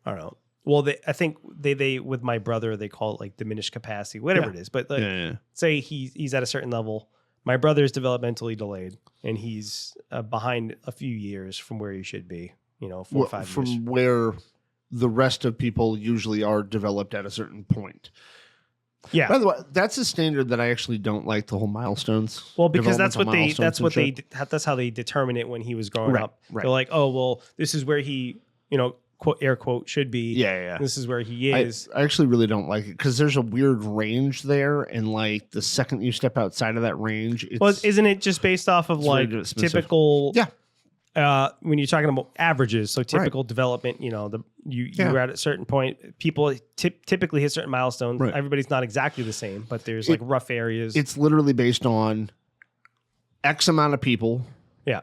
don't know, I think they with my brother, they call it like diminished capacity, whatever it is. But like, say he's at a certain level. My brother is developmentally delayed, and he's behind a few years from where he should be. 4 or 5 years. From where the rest of people usually are developed at a certain point. Yeah. By the way, that's a standard that I actually don't like, the whole milestones. Well, because that's how they determine it when he was growing up. Right. They're like, oh, well, this is where he, quote, air quote, should be. Yeah. This is where he is. I actually really don't like it because there's a weird range there. And like the second you step outside of that range, isn't it just based off of like typical? Yeah. When you're talking about averages, so typical development, you're at a certain point. People typically hit certain milestones. Right. Everybody's not exactly the same, but there's like rough areas. It's literally based on X amount of people. Yeah.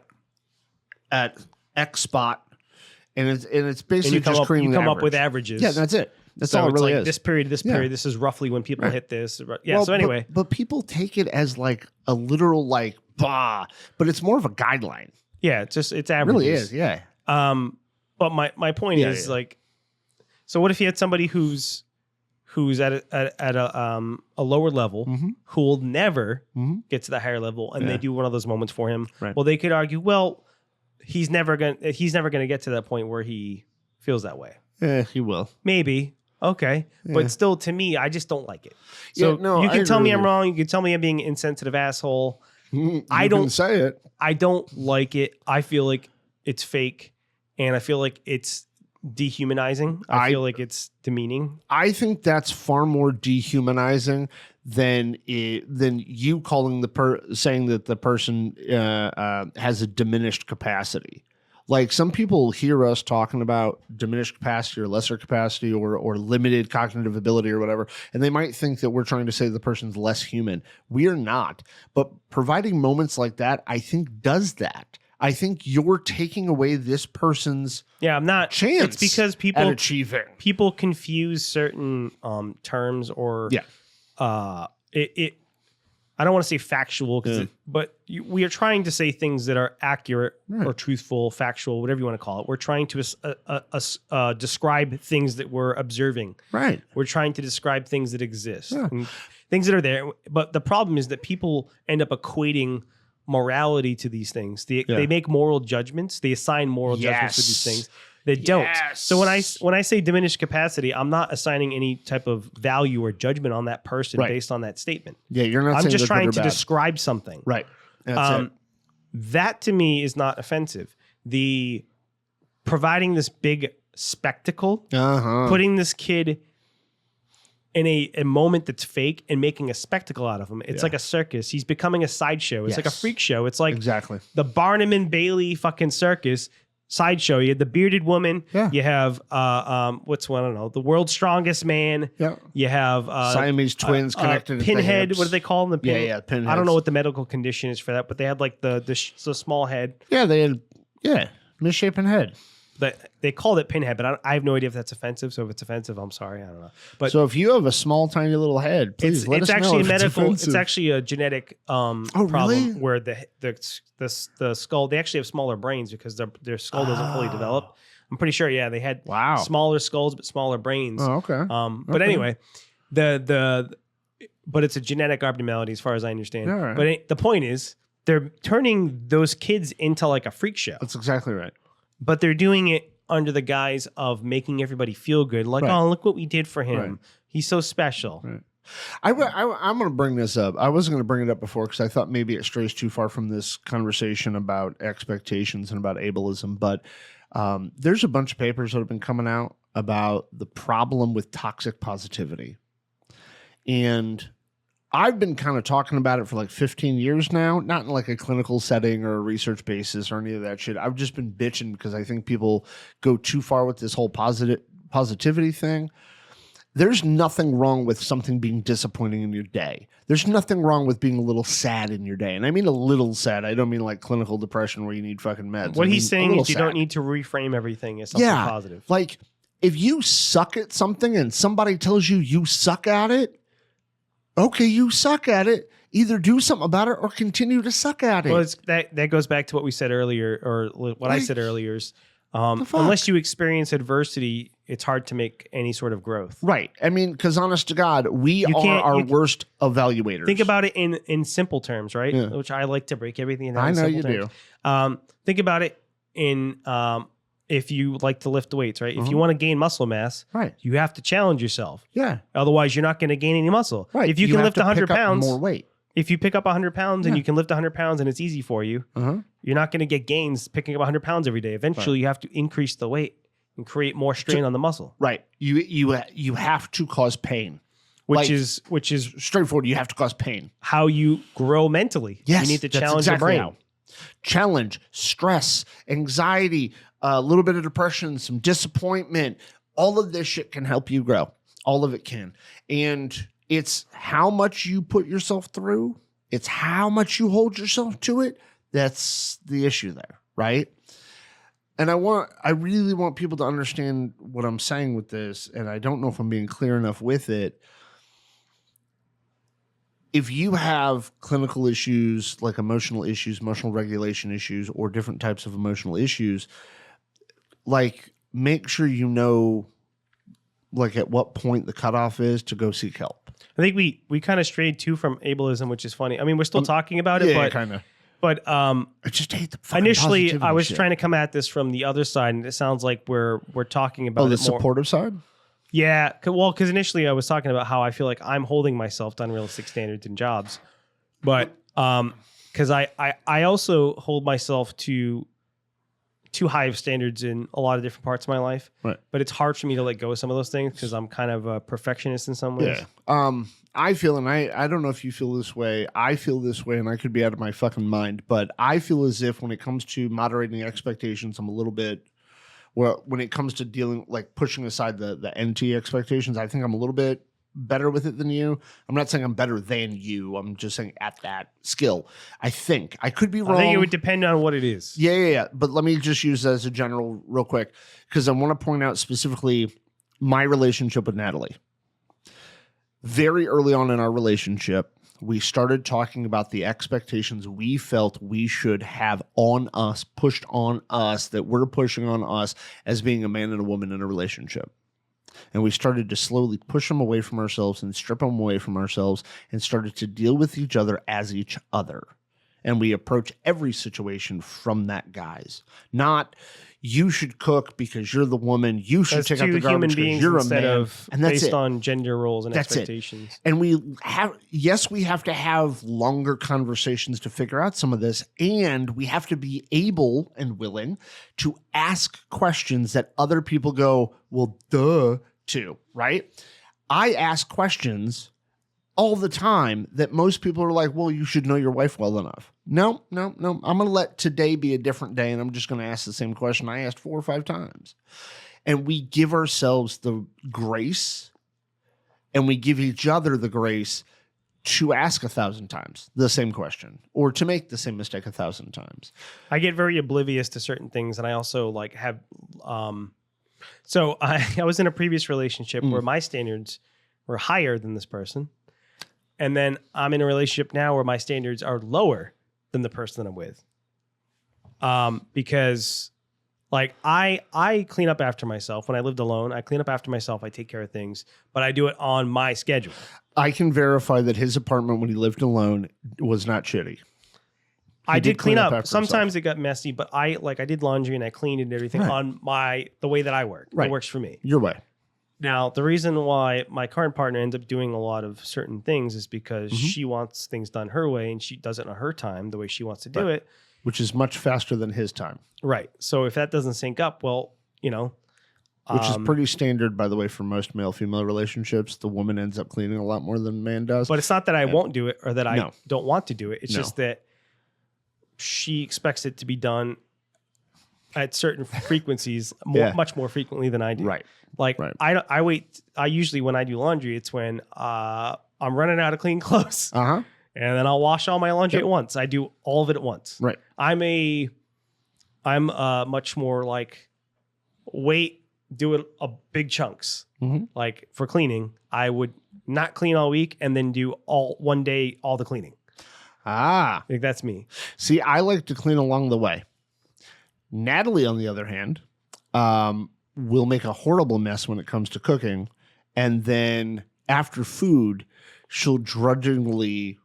At X spot, and it's basically and just creating. You come up with averages. Yeah, that's it. That's all it really is. This period, this is roughly when people hit this. Yeah. Well, so anyway, but people take it as like a literal like bah, but it's more of a guideline. Yeah, it's averages. It really is, yeah. But my point is like, so what if you had somebody who's at a lower level who will never get to the higher level, and they do one of those moments for him? Right. Well, they could argue, well, he's never gonna get to that point where he feels that way. Yeah, he will. Maybe. Okay. Yeah. But still, to me, I just don't like it. So you can tell me I'm wrong. You can tell me I'm being an insensitive asshole. I don't say it. I don't like it. I feel like it's fake, and I feel like it's dehumanizing. I feel like it's demeaning. I think that's far more dehumanizing than you calling saying that the person has a diminished capacity. Like some people hear us talking about diminished capacity or lesser capacity or limited cognitive ability or whatever, and they might think that we're trying to say the person's less human. We are not. But providing moments like that, I think, does that. I think you're taking away this person's I'm not chance. It's because at achieving. People confuse certain terms or it. I don't want to say factual, but we are trying to say things that are accurate or truthful, factual, whatever you want to call it. We're trying to describe things that we're observing. Right. We're trying to describe things that exist, things that are there. But the problem is that people end up equating morality to these things. They make moral judgments. They assign moral judgments to these things. They don't. So when I say diminished capacity, I'm not assigning any type of value or judgment on that person based on that statement. Yeah, you're not. I'm just trying to bad. describe something. Right. That's it. That to me is not offensive. The providing this big spectacle, putting this kid in a moment that's fake and making a spectacle out of him. It's like a circus. He's becoming a sideshow. It's like a freak show. It's like the Barnum and Bailey fucking circus. Sideshow. You had the bearded woman. Yeah. You have what's one? I don't know. The world's strongest man. Yeah. You have Siamese twins connected. Pinhead. What do they call them? Pinhead. I don't know what the medical condition is for that, but they had like the small head. Yeah, they had misshapen head. They called it Pinhead, but I have no idea if that's offensive. So if it's offensive, I'm sorry. I don't know. But so if you have a small, tiny little head, please let us know. It's medical. It's actually a genetic problem really? Where the skull. They actually have smaller brains because their skull doesn't fully develop. I'm pretty sure. Yeah, they had smaller skulls but smaller brains. Oh, okay. But anyway, but it's a genetic abnormality as far as I understand. All right. But the point is, they're turning those kids into like a freak show. That's exactly right. But they're doing it under the guise of making everybody feel good. Like, oh, look what we did for him. Right. He's so special. Right. I'm going to bring this up. I wasn't going to bring it up before because I thought maybe it strays too far from this conversation about expectations and about ableism. But there's a bunch of papers that have been coming out about the problem with toxic positivity. And I've been kind of talking about it for like 15 years now, not in like a clinical setting or a research basis or any of that shit. I've just been bitching because I think people go too far with this whole positivity thing. There's nothing wrong with something being disappointing in your day. There's nothing wrong with being a little sad in your day. And I mean a little sad. I don't mean like clinical depression where you need fucking meds. What he's saying is you don't need to reframe everything as something positive. Like if you suck at something and somebody tells you suck at it, okay, you suck at it. Either do something about it or continue to suck at it. Well, that goes back to what we said earlier, or what I said earlier is Unless you experience adversity, it's hard to make any sort of growth. Right. I mean, because honest to God, we are our worst evaluators. Think about it in simple terms, right? Yeah. Which I like to break everything down I in know simple you terms. do. Think about it in if you like to lift weights, right? If you want to gain muscle mass, Right. you have to challenge yourself. Yeah. Otherwise, you're not going to gain any muscle. Right. If you can have lift to 100 pick up pounds, more weight. if you pick up 100 pounds and you can lift 100 pounds and it's easy for you, you're not going to get gains picking up 100 pounds every day. Eventually, you have to increase the weight and create more strain on the muscle. Right. You have to cause pain. Which is Straightforward. You have to cause pain. how you grow mentally. Yes, You need to that's challenge exactly your brain. how. Challenge, stress, anxiety, a little bit of depression, some disappointment. All of this shit can help you grow. All of it can. And it's how much you put yourself through. It's how much you hold yourself to it. That's the issue there, right? And I really want people to understand what I'm saying with this, and I don't know if I'm being clear enough with it. If you have clinical issues like emotional issues, emotional regulation issues, or different types of emotional issues, like make sure you know like at what point the cutoff is to go seek help. I think we kind of strayed too from ableism, which is funny. I mean, we're still talking about it, but kind of. But I just hate the fucking initially, positivity I was shit. trying to come at this from the other side, and it sounds like we're talking about the it more. supportive side. Yeah, because initially I was talking about how I feel like I'm holding myself to unrealistic standards in jobs, but because I also hold myself to too high of standards in a lot of different parts of my life. Right. But it's hard for me to let go of some of those things because I'm kind of a perfectionist in some ways. Yeah. I feel, and I don't know if you feel this way. I feel this way, and I could be out of my fucking mind, but I feel as if when it comes to moderating expectations, I'm a little bit, well, when it comes to dealing, like pushing aside the NT expectations, I think I'm a little bit better with it than you. I'm not saying I'm better than you. I'm just saying at that skill. I think. I could be wrong. I think it would depend on what it is. Yeah. But let me just use that as a general real quick, because I want to point out specifically my relationship with Natalie. Very early on in our relationship, we started talking about the expectations we felt we should have on us, pushed on us, that we're pushing on us as being a man and a woman in a relationship. And we started to slowly push them away from ourselves and strip them away from ourselves and started to deal with each other as each other. And we approach every situation from that guise. Not, you should cook because you're the woman. You should take out the garbage because you're a man. Of and that's based it. on gender roles and That's expectations. It. And we have, yes, we have to have longer conversations to figure out some of this. And we have to be able and willing to ask questions that other people go, well, duh, to, right? I ask questions all the time that most people are like, well, you should know your wife well enough. No. I'm going to let today be a different day, and I'm just going to ask the same question I asked 4 or 5 times. And we give ourselves the grace, and we give each other the grace to ask 1,000 times the same question or to make the same mistake 1,000 times. I get very oblivious to certain things, and I also like have so I was in a previous relationship where my standards were higher than this person. And then I'm in a relationship now where my standards are lower than the person that I'm with. Because like I clean up after myself. When I lived alone, I clean up after myself. I take care of things, but I do it on my schedule. I can verify that his apartment when he lived alone was not shitty. I did clean up. after Sometimes himself. it got messy, but I did laundry and I cleaned and everything Right. on the way that I work. Right. It works for me. Your way. Now, the reason why my current partner ends up doing a lot of certain things is because she wants things done her way and she does it on her time, the way she wants to do it. Which is much faster than his time. Right. So if that doesn't sync up, well, Which is pretty standard, by the way, for most male-female relationships. The woman ends up cleaning a lot more than the man does. But it's not that I won't do it or that I don't want to do it. It's No. just that she expects it to be done at certain frequencies, much more frequently than I do. Right. Like Right. I wait. I usually when I do laundry, it's when I'm running out of clean clothes, Uh-huh. and then I'll wash all my laundry at once. I do all of it at once. Right. I'm much more like do it a big chunks. Mhm. Like for cleaning, I would not clean all week and then do one day all the cleaning. Ah. Like that's me. See, I like to clean along the way. Natalie, on the other hand, will make a horrible mess when it comes to cooking. And then after food, she'll drudgingly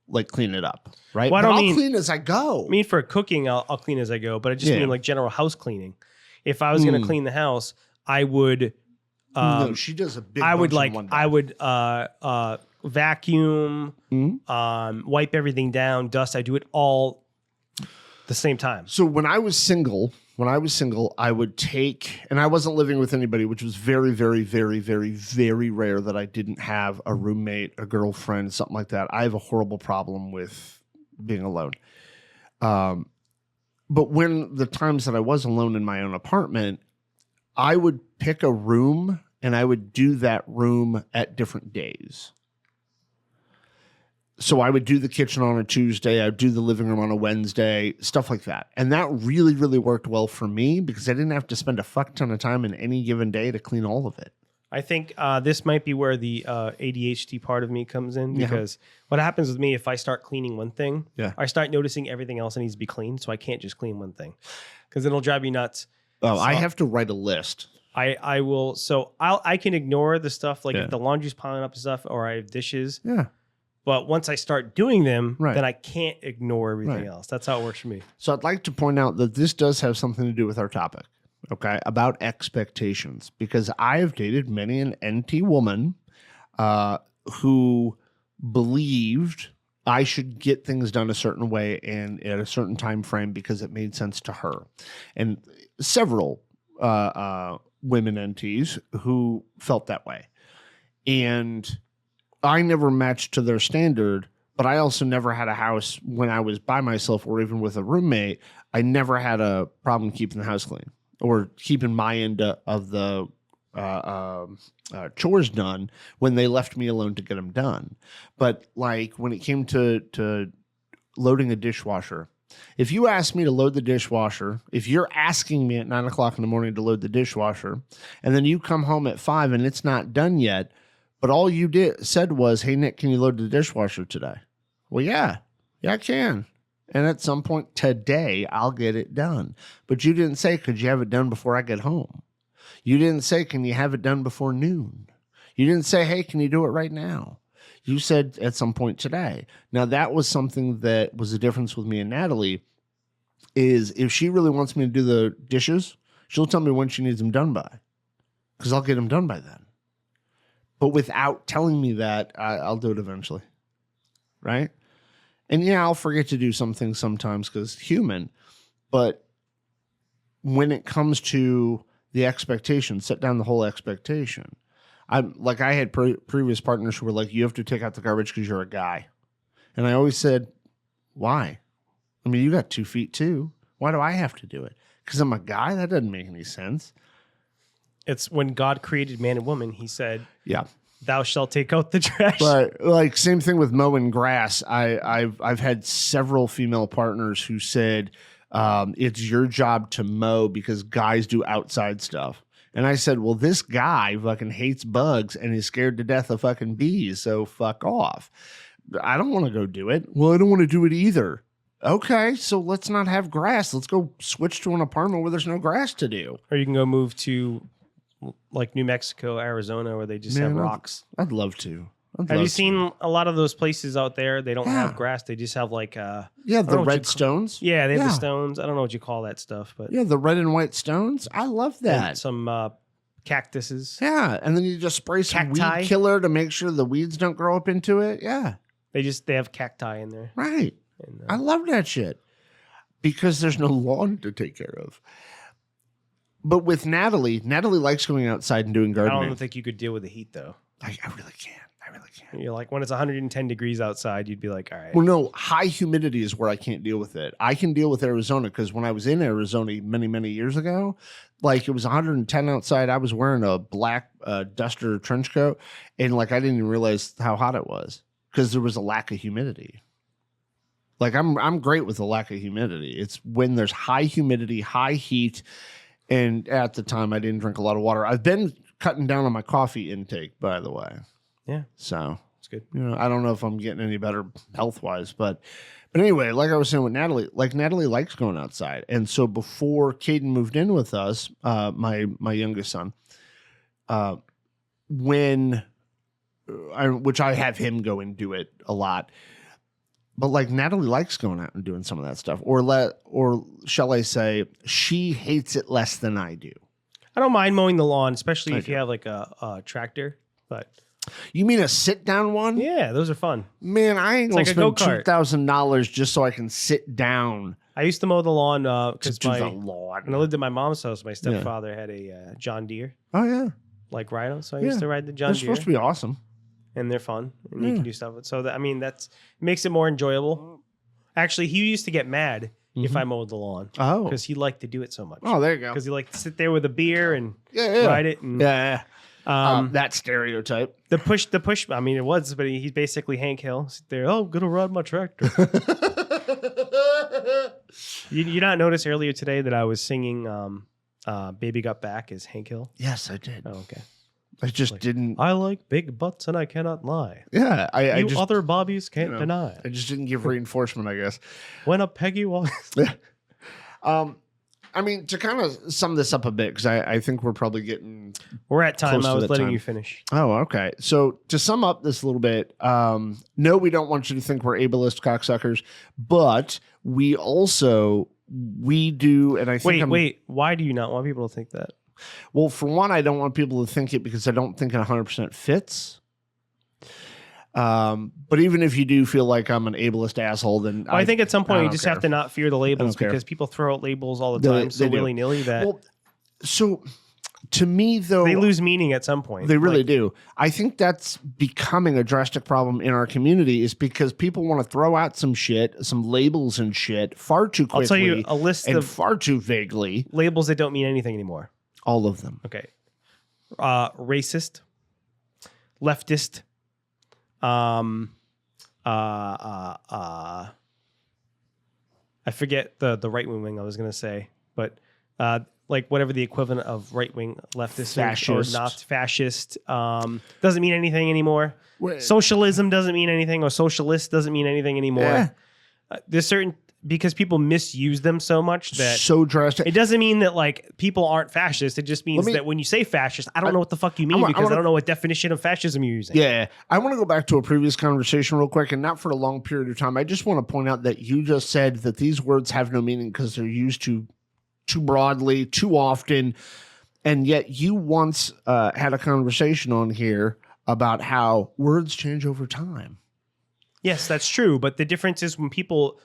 like clean it up, right? Well, but I'll clean as I go. I mean, for cooking, I'll clean as I go, but I just mean like general house cleaning. If I was going to clean the house, I would. No, she does a big. I would bunch in one day. I would vacuum, wipe everything down, dust. I do it all the same time. So when I was single, I would take, and I wasn't living with anybody, which was very, very, very, very, very rare that I didn't have a roommate, a girlfriend, something like that. I have a horrible problem with being alone. But when the times that I was alone in my own apartment, I would pick a room and I would do that room at different days. So I would do the kitchen on a Tuesday. I would do the living room on a Wednesday, stuff like that. And that really, really worked well for me because I didn't have to spend a fuck ton of time in any given day to clean all of it. I think this might be where the ADHD part of me comes in because what happens with me, if I start cleaning one thing, I start noticing everything else that needs to be cleaned. So I can't just clean one thing because it'll drive me nuts. Oh, so I have to write a list. I will. So I can ignore the stuff like if the laundry's piling up and stuff or I have dishes. Yeah. But once I start doing them, then I can't ignore everything else. That's how it works for me. So I'd like to point out that this does have something to do with our topic, okay, about expectations. Because I have dated many an NT woman who believed I should get things done a certain way and at a certain time frame because it made sense to her. And several women NTs who felt that way. And I never matched to their standard, but I also never had a house when I was by myself or even with a roommate. I never had a problem keeping the house clean or keeping my end of the chores done when they left me alone to get them done. But like when it came to loading a dishwasher, if you ask me to load the dishwasher, if you're asking me at 9 o'clock in the morning to load the dishwasher, and then you come home at 5 and it's not done yet, but all you said was, hey, Nick, can you load the dishwasher today? Well, yeah, I can. And at some point today, I'll get it done. But you didn't say, could you have it done before I get home? You didn't say, can you have it done before noon? You didn't say, hey, can you do it right now? You said at some point today. Now, that was something that was the difference with me and Natalie, is if she really wants me to do the dishes, she'll tell me when she needs them done by, because I'll get them done by then. But without telling me that, I'll do it eventually, right? And yeah, I'll forget to do some things sometimes because human. But when it comes to the expectation, set down the whole expectation. I had previous partners who were like, you have to take out the garbage because you're a guy. And I always said, why? I mean, you got 2 feet too. Why do I have to do it? Because I'm a guy? That doesn't make any sense. It's when God created man and woman, he said, yeah, thou shalt take out the trash. But like same thing with mowing grass. I've had several female partners who said, it's your job to mow because guys do outside stuff. And I said, well, this guy fucking hates bugs and is scared to death of fucking bees. So fuck off. I don't want to go do it. Well, I don't want to do it either. Okay, so let's not have grass. Let's go switch to an apartment where there's no grass to do. Or you can go move to like New Mexico, Arizona, where they just have rocks. I'd love to. Have you seen a lot of those places out there? They don't have grass. They just have like the red stones. Yeah, they have the stones. I don't know what you call that stuff, but the red and white stones. I love that. And some cactuses. Yeah, and then you just spray some cacti. Weed killer to make sure the weeds don't grow up into it. Yeah, they have cacti in there. Right. And, I love that shit because there's no lawn to take care of. But with Natalie likes going outside and doing gardening. I don't think you could deal with the heat though. I really can't. You're like, when it's 110 degrees outside, you'd be like, all right. Well, no, high humidity is where I can't deal with it. I can deal with Arizona because when I was in Arizona many, many years ago, like it was 110 outside. I was wearing a black duster trench coat, and like I didn't even realize how hot it was because there was a lack of humidity. Like I'm great with the lack of humidity. It's when there's high humidity, high heat, and at the time I didn't drink a lot of water. I've been cutting down on my coffee intake, by the way. Yeah. So it's good. I don't know if I'm getting any better health wise, but But anyway, like I was saying with Natalie, like Natalie likes going outside. And so before Caden moved in with us, my youngest son, which I have him go and do it a lot. But like Natalie likes going out and doing some of that stuff, or shall I say, she hates it less than I do. I don't mind mowing the lawn, especially if you have like a tractor. But you mean a sit down one? Yeah, those are fun. Man, I ain't gonna like spend $2,000 just so I can sit down. I used to mow the lawn because when I I lived at my mom's house, my stepfather had a John Deere. Oh yeah, like rhino. So I used to ride the John They're Deere. supposed to be awesome. And they're fun, and you can do stuff with. So that makes it more enjoyable. Actually, he used to get mad if I mowed the lawn. Oh, because he liked to do it so much. Oh, there you go. Because he liked to sit there with a beer and ride it. And, that stereotype. The push. I mean, it was, but he's basically Hank Hill. Sit there. Oh, I'm gonna ride my tractor. You not notice earlier today that I was singing "Baby Got Back" as Hank Hill? Yes, I did. Oh, okay. I just didn't. I like big butts and I cannot lie. Yeah, I you just other bobbies can't deny. I just didn't give reinforcement, I guess. When a Peggy walks. I mean, to kind of sum this up a bit, because I think we're probably we're at time. Close I to was that letting time. you finish. Oh, okay. So to sum up this a little bit, no, we don't want you to think we're ableist cocksuckers, but we do, and I think wait. Why do you not want people to think that? Well, for one, I don't want people to think it because I don't think it 100% fits. But even if you do feel like I'm an ableist asshole, then I think at some point you just care. have to not fear the labels because people throw out labels all the time so willy-nilly that so to me, though, they lose meaning at some point. They really do. I think that's becoming a drastic problem in our community is because people want to throw out some labels and shit far too quickly. I'll tell you a list of far too vaguely. Labels that don't mean anything anymore. All of them. Okay. Racist, leftist, I forget the right wing I was going to say, but like whatever the equivalent of right wing leftist fascist. or not fascist doesn't mean anything anymore. Wait. Socialism doesn't mean anything, or socialist doesn't mean anything anymore. Yeah. There's certain because people misuse them so much that so drastic. It doesn't mean that like people aren't fascist. It just means that when you say fascist, I don't know what the fuck you mean because I don't know what definition of fascism you're using. Yeah. I want to go back to a previous conversation real quick, and not for a long period of time. I just want to point out that you just said that these words have no meaning because they're used too broadly, too often. And yet you once had a conversation on here about how words change over time. Yes, that's true. But the difference is when people...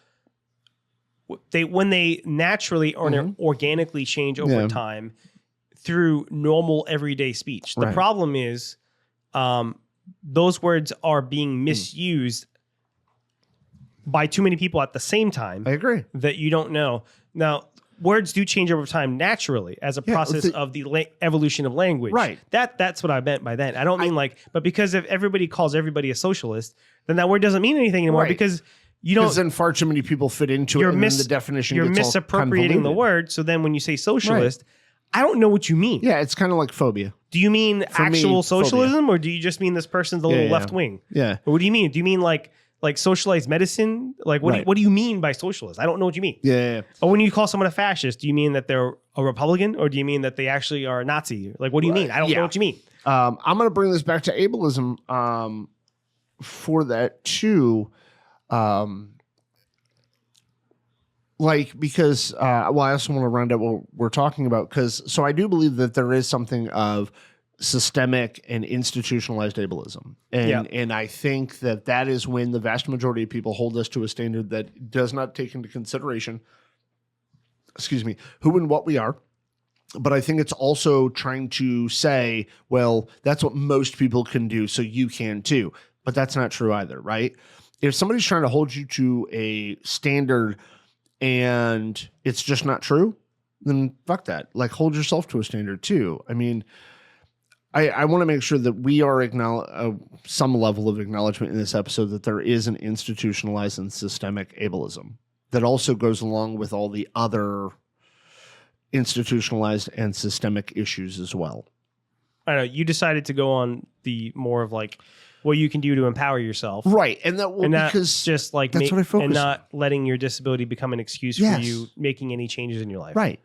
when they naturally or organically change over time through normal everyday speech. The problem is those words are being misused by too many people at the same time. I agree. That you don't know. Now, words do change over time naturally as a process of the evolution of language. Right. That's what I meant by that. I don't mean but because if everybody calls everybody a socialist, then that word doesn't mean anything anymore because... You don't. Because then far too many people fit into it, and then the definition you're gets misappropriating the word. So then when you say socialist, I don't know what you mean. Yeah, it's kind of like phobia. Do you mean actual socialism, or do you just mean this person's a little left wing? Yeah. Or what do you mean? Do you mean like socialized medicine? Like what do you mean by socialist? I don't know what you mean. Yeah. Or when you call someone a fascist, do you mean that they're a Republican, or do you mean that they actually are a Nazi? Like what do you mean? I don't know what you mean. I'm going to bring this back to ableism for that too. Because I also want to round out what we're talking about so I do believe that there is something of systemic and institutionalized ableism. And I think that is when the vast majority of people hold us to a standard that does not take into consideration, who and what we are. But I think it's also trying to say, well, that's what most people can do, so you can too. But that's not true either, right? If somebody's trying to hold you to a standard and it's just not true, then fuck that. Like, hold yourself to a standard too. I mean, I want to make sure that we are some level of acknowledgement in this episode that there is an institutionalized and systemic ableism that also goes along with all the other institutionalized and systemic issues as well. I know you decided to go on the more of like what you can do to empower yourself. Right. And that will, And not because just like that's what I focus and not letting your disability become an excuse for you making any changes in your life. Right.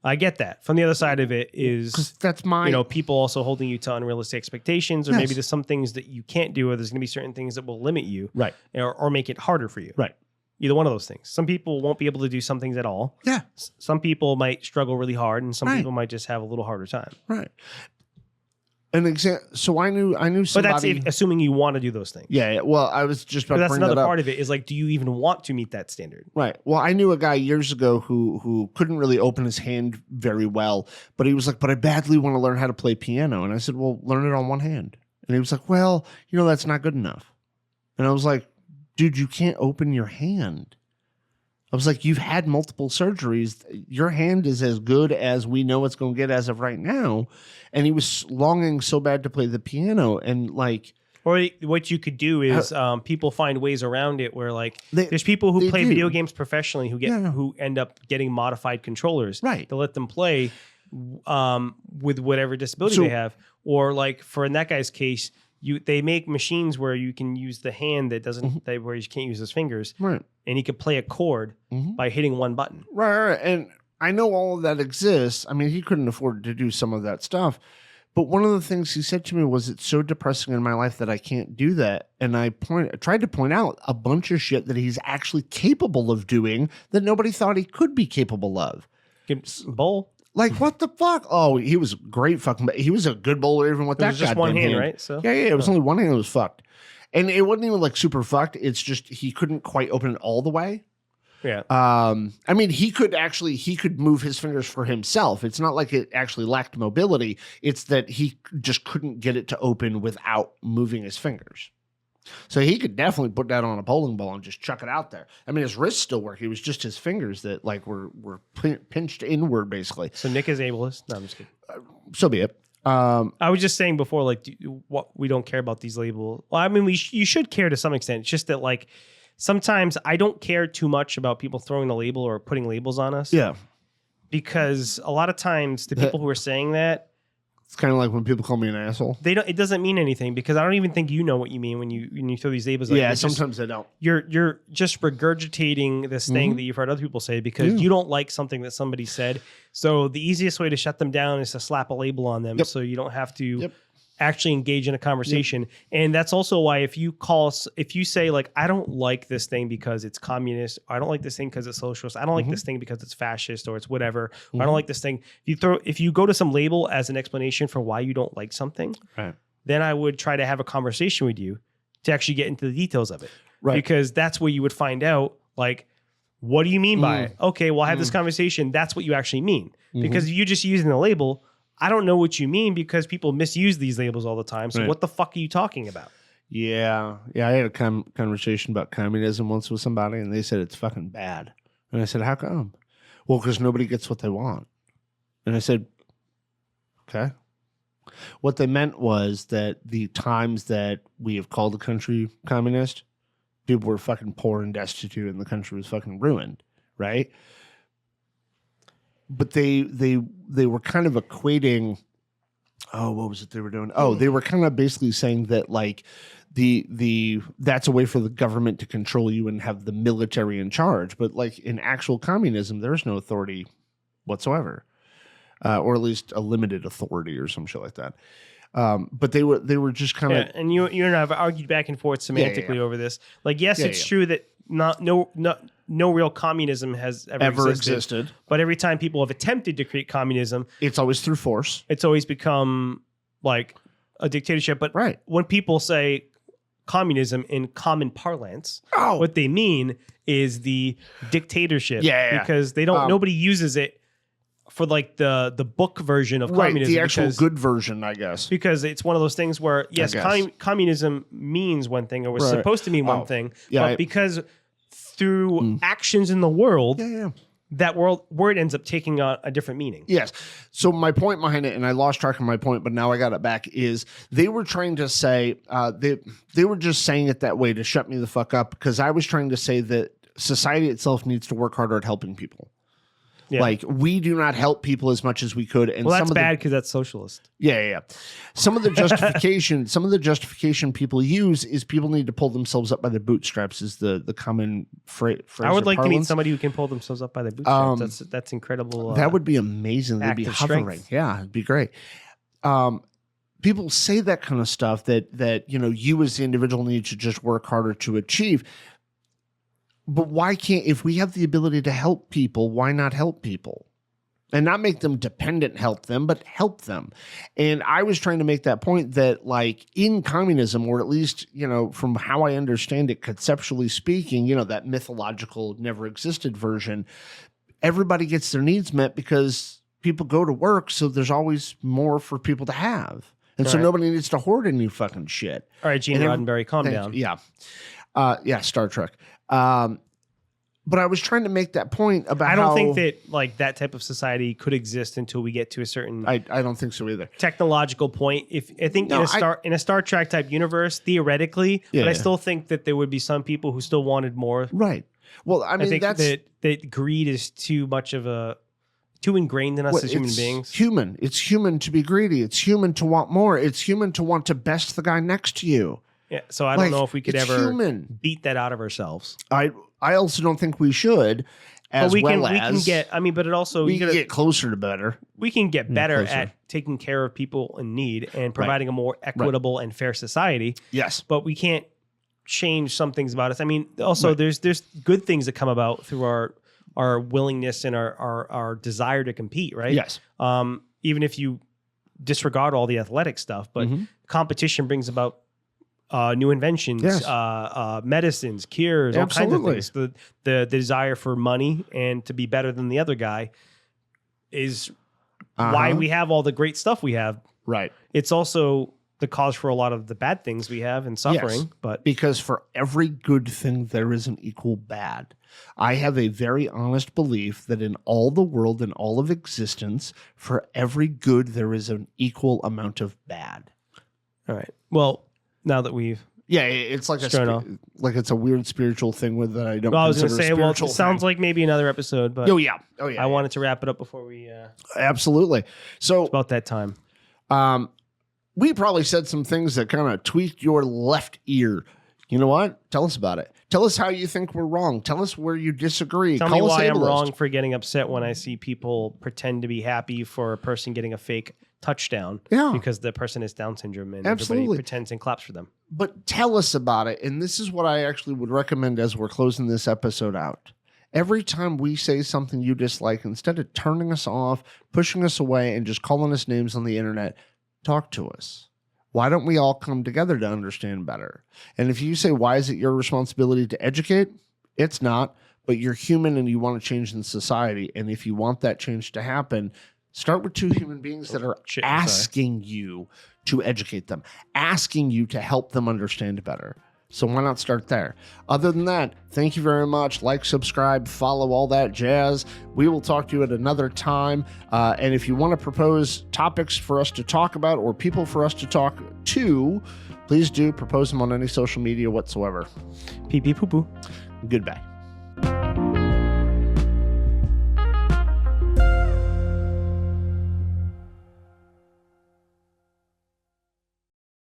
I get that. From the other side of it is, that's my, you know, people also holding you to unrealistic expectations, or maybe there's some things that you can't do, or there's going to be certain things that will limit you, right, or make it harder for you. Right. Either one of those things. Some people won't be able to do some things at all. Yeah. Some people might struggle really hard, and some people might just have a little harder time. Right. So I knew somebody. But that's assuming you want to do those things. Yeah. Well, I was just about to that's bring another that up. part of it is like, do you even want to meet that standard? Right. Well, I knew a guy years ago who couldn't really open his hand very well, but he was like, but I badly want to learn how to play piano. And I said, well, learn it on one hand. And he was like, well, you know, that's not good enough. And I was like, dude, you can't open your hand. I was like, you've had multiple surgeries. Your hand is as good as we know it's going to get as of right now. And he was longing so bad to play the piano. And like, or what you could do is people find ways around it where like there's people who play video games professionally who end up getting modified controllers to let them play with whatever disability they have. Or like for in that guy's case, they make machines where you can use the hand that doesn't where you can't use his fingers, and he could play a chord by hitting one button. Right. And I know all of that exists. I mean, he couldn't afford to do some of that stuff. But one of the things he said to me was, it's so depressing in my life that I can't do that. And I tried to point out a bunch of shit that he's actually capable of doing that nobody thought he could be capable of. Bowl. Like, what the fuck? Oh, he was great fucking. He was a good bowler even with that. It was just one hand, right? So yeah, it was only one hand that was fucked, and it wasn't even like super fucked. It's just he couldn't quite open it all the way. Yeah. I mean, he could move his fingers for himself. It's not like it actually lacked mobility. It's that he just couldn't get it to open without moving his fingers. So he could definitely put that on a bowling ball and just chuck it out there. I mean, his wrists still work. It was just his fingers that like were pinched inward, basically. So Nick is ableist. No, I'm just kidding. So be it. I was just saying before, like, what we don't care about these labels. Well, I mean, you should care to some extent. It's just that, like, sometimes I don't care too much about people throwing the label or putting labels on us. Yeah. Because a lot of times the people who are saying that, it's kind of like when people call me an asshole. It doesn't mean anything, because I don't even think you know what you mean when you throw these labels. Yeah, sometimes they don't. You're just regurgitating this thing that you've heard other people say because you don't like something that somebody said. So the easiest way to shut them down is to slap a label on them, so you don't have to actually engage in a conversation. And that's also why if you say like, I don't like this thing because it's communist, or I don't like this thing because it's socialist, I don't like this thing because it's fascist, or it's whatever, or I don't like this thing. If you go to some label as an explanation for why you don't like something, then I would try to have a conversation with you to actually get into the details of it. Right. Because that's where you would find out, like, what do you mean by it? Okay, well, I have this conversation. That's what you actually mean. Because if you're just using the label, I don't know what you mean, because people misuse these labels all the time. So what the fuck are you talking about? Yeah. I had a conversation about communism once with somebody, and they said it's fucking bad. And I said, how come? Well, because nobody gets what they want. And I said, okay. What they meant was that the times that we have called the country communist, people were fucking poor and destitute, and the country was fucking ruined, right? But they were kind of equating. Oh, what was it they were doing? Oh, they were kind of basically saying that like that's a way for the government to control you and have the military in charge. But like in actual communism, there's no authority whatsoever, or at least a limited authority or some shit like that. But they were just kind of and you and I have argued back and forth semantically over this. Like, yes, it's true that no real communism has ever existed. But every time people have attempted to create communism, it's always through force. It's always become like a dictatorship. But when people say communism in common parlance, what they mean is the dictatorship. Because they don't. Nobody uses it for like the book version of communism. The actual good version, I guess. Because it's one of those things where, yes, communism means one thing, or was supposed to mean one thing. But because through actions in the world, that word ends up taking on a different meaning. Yes. So my point behind it, and I lost track of my point, but now I got it back, is they were trying to say, they were just saying it that way to shut me the fuck up, because I was trying to say that society itself needs to work harder at helping people. Yeah. Like, we do not help people as much as we could. And Well, that's some of bad because that's socialist. Yeah. Some of the justification people use is people need to pull themselves up by their bootstraps is the common phrase. I would like to meet parlance. somebody who can pull themselves up by their bootstraps. That's incredible. That would be amazing. They'd be act of hovering. strength. Yeah, it'd be great. People say that kind of stuff that you as the individual need to just work harder to achieve. But why can't, if we have the ability to help people, why not help people? And not make them dependent, help them, but help them. And I was trying to make that point that, like, in communism, or at least, from how I understand it, conceptually speaking, that mythological never existed version, everybody gets their needs met because people go to work. So there's always more for people to have. And so nobody needs to hoard any fucking shit. All right, Gene Roddenberry, calm down. Yeah. Star Trek. But I was trying to make that point about I don't think that like that type of society could exist until we get to a certain I don't think so either. technological point. In a Star Trek type universe, theoretically, but I still think that there would be some people who still wanted more. Right. Well, I mean, think that greed is too ingrained in us as human beings. It's human to be greedy. It's human to want more. It's human to want to best the guy next to you. Yeah. So I don't know if we could ever beat that out of ourselves. I also don't think we should. But we can get. I mean, but it also we can get closer to better. We can get better at taking care of people in need and providing a more equitable and fair society. Yes, but we can't change some things about us. I mean, also there's good things that come about through our willingness and our desire to compete. Right. Yes. Even if you disregard all the athletic stuff, but competition brings about new inventions, medicines, cures, all kinds of things. The desire for money and to be better than the other guy is why we have all the great stuff we have. Right. It's also the cause for a lot of the bad things we have and suffering. Yes, but because for every good thing, there is an equal bad. I have a very honest belief that in all the world and all of existence, for every good, there is an equal amount of bad. All right. Well, now that we've it's like it's a weird spiritual thing with that I don't. Well, I was going to say, well, it thing. sounds like maybe another episode, but I wanted to wrap it up before we. Absolutely. So it's about that time. We probably said some things that kind of tweaked your left ear. You know what? Tell us about it. Tell us how you think we're wrong. Tell us where you disagree. Tell me why I'm wrong for getting upset when I see people pretend to be happy for a person getting a fake touchdown because the person has Down syndrome and everybody pretends and claps for them. But tell us about it. And this is what I actually would recommend as we're closing this episode out. Every time we say something you dislike, instead of turning us off, pushing us away, and just calling us names on the internet, talk to us. Why don't we all come together to understand better? And if you say, why is it your responsibility to educate? It's not, but you're human and you want to change in society. And if you want that change to happen, start with two human beings that are asking you to educate them, asking you to help them understand better. So why not start there? Other than that, thank you very much. Like, subscribe, follow, all that jazz. We will talk to you at another time. And if you want to propose topics for us to talk about or people for us to talk to, please do propose them on any social media whatsoever. Pee pee poo poo. Goodbye.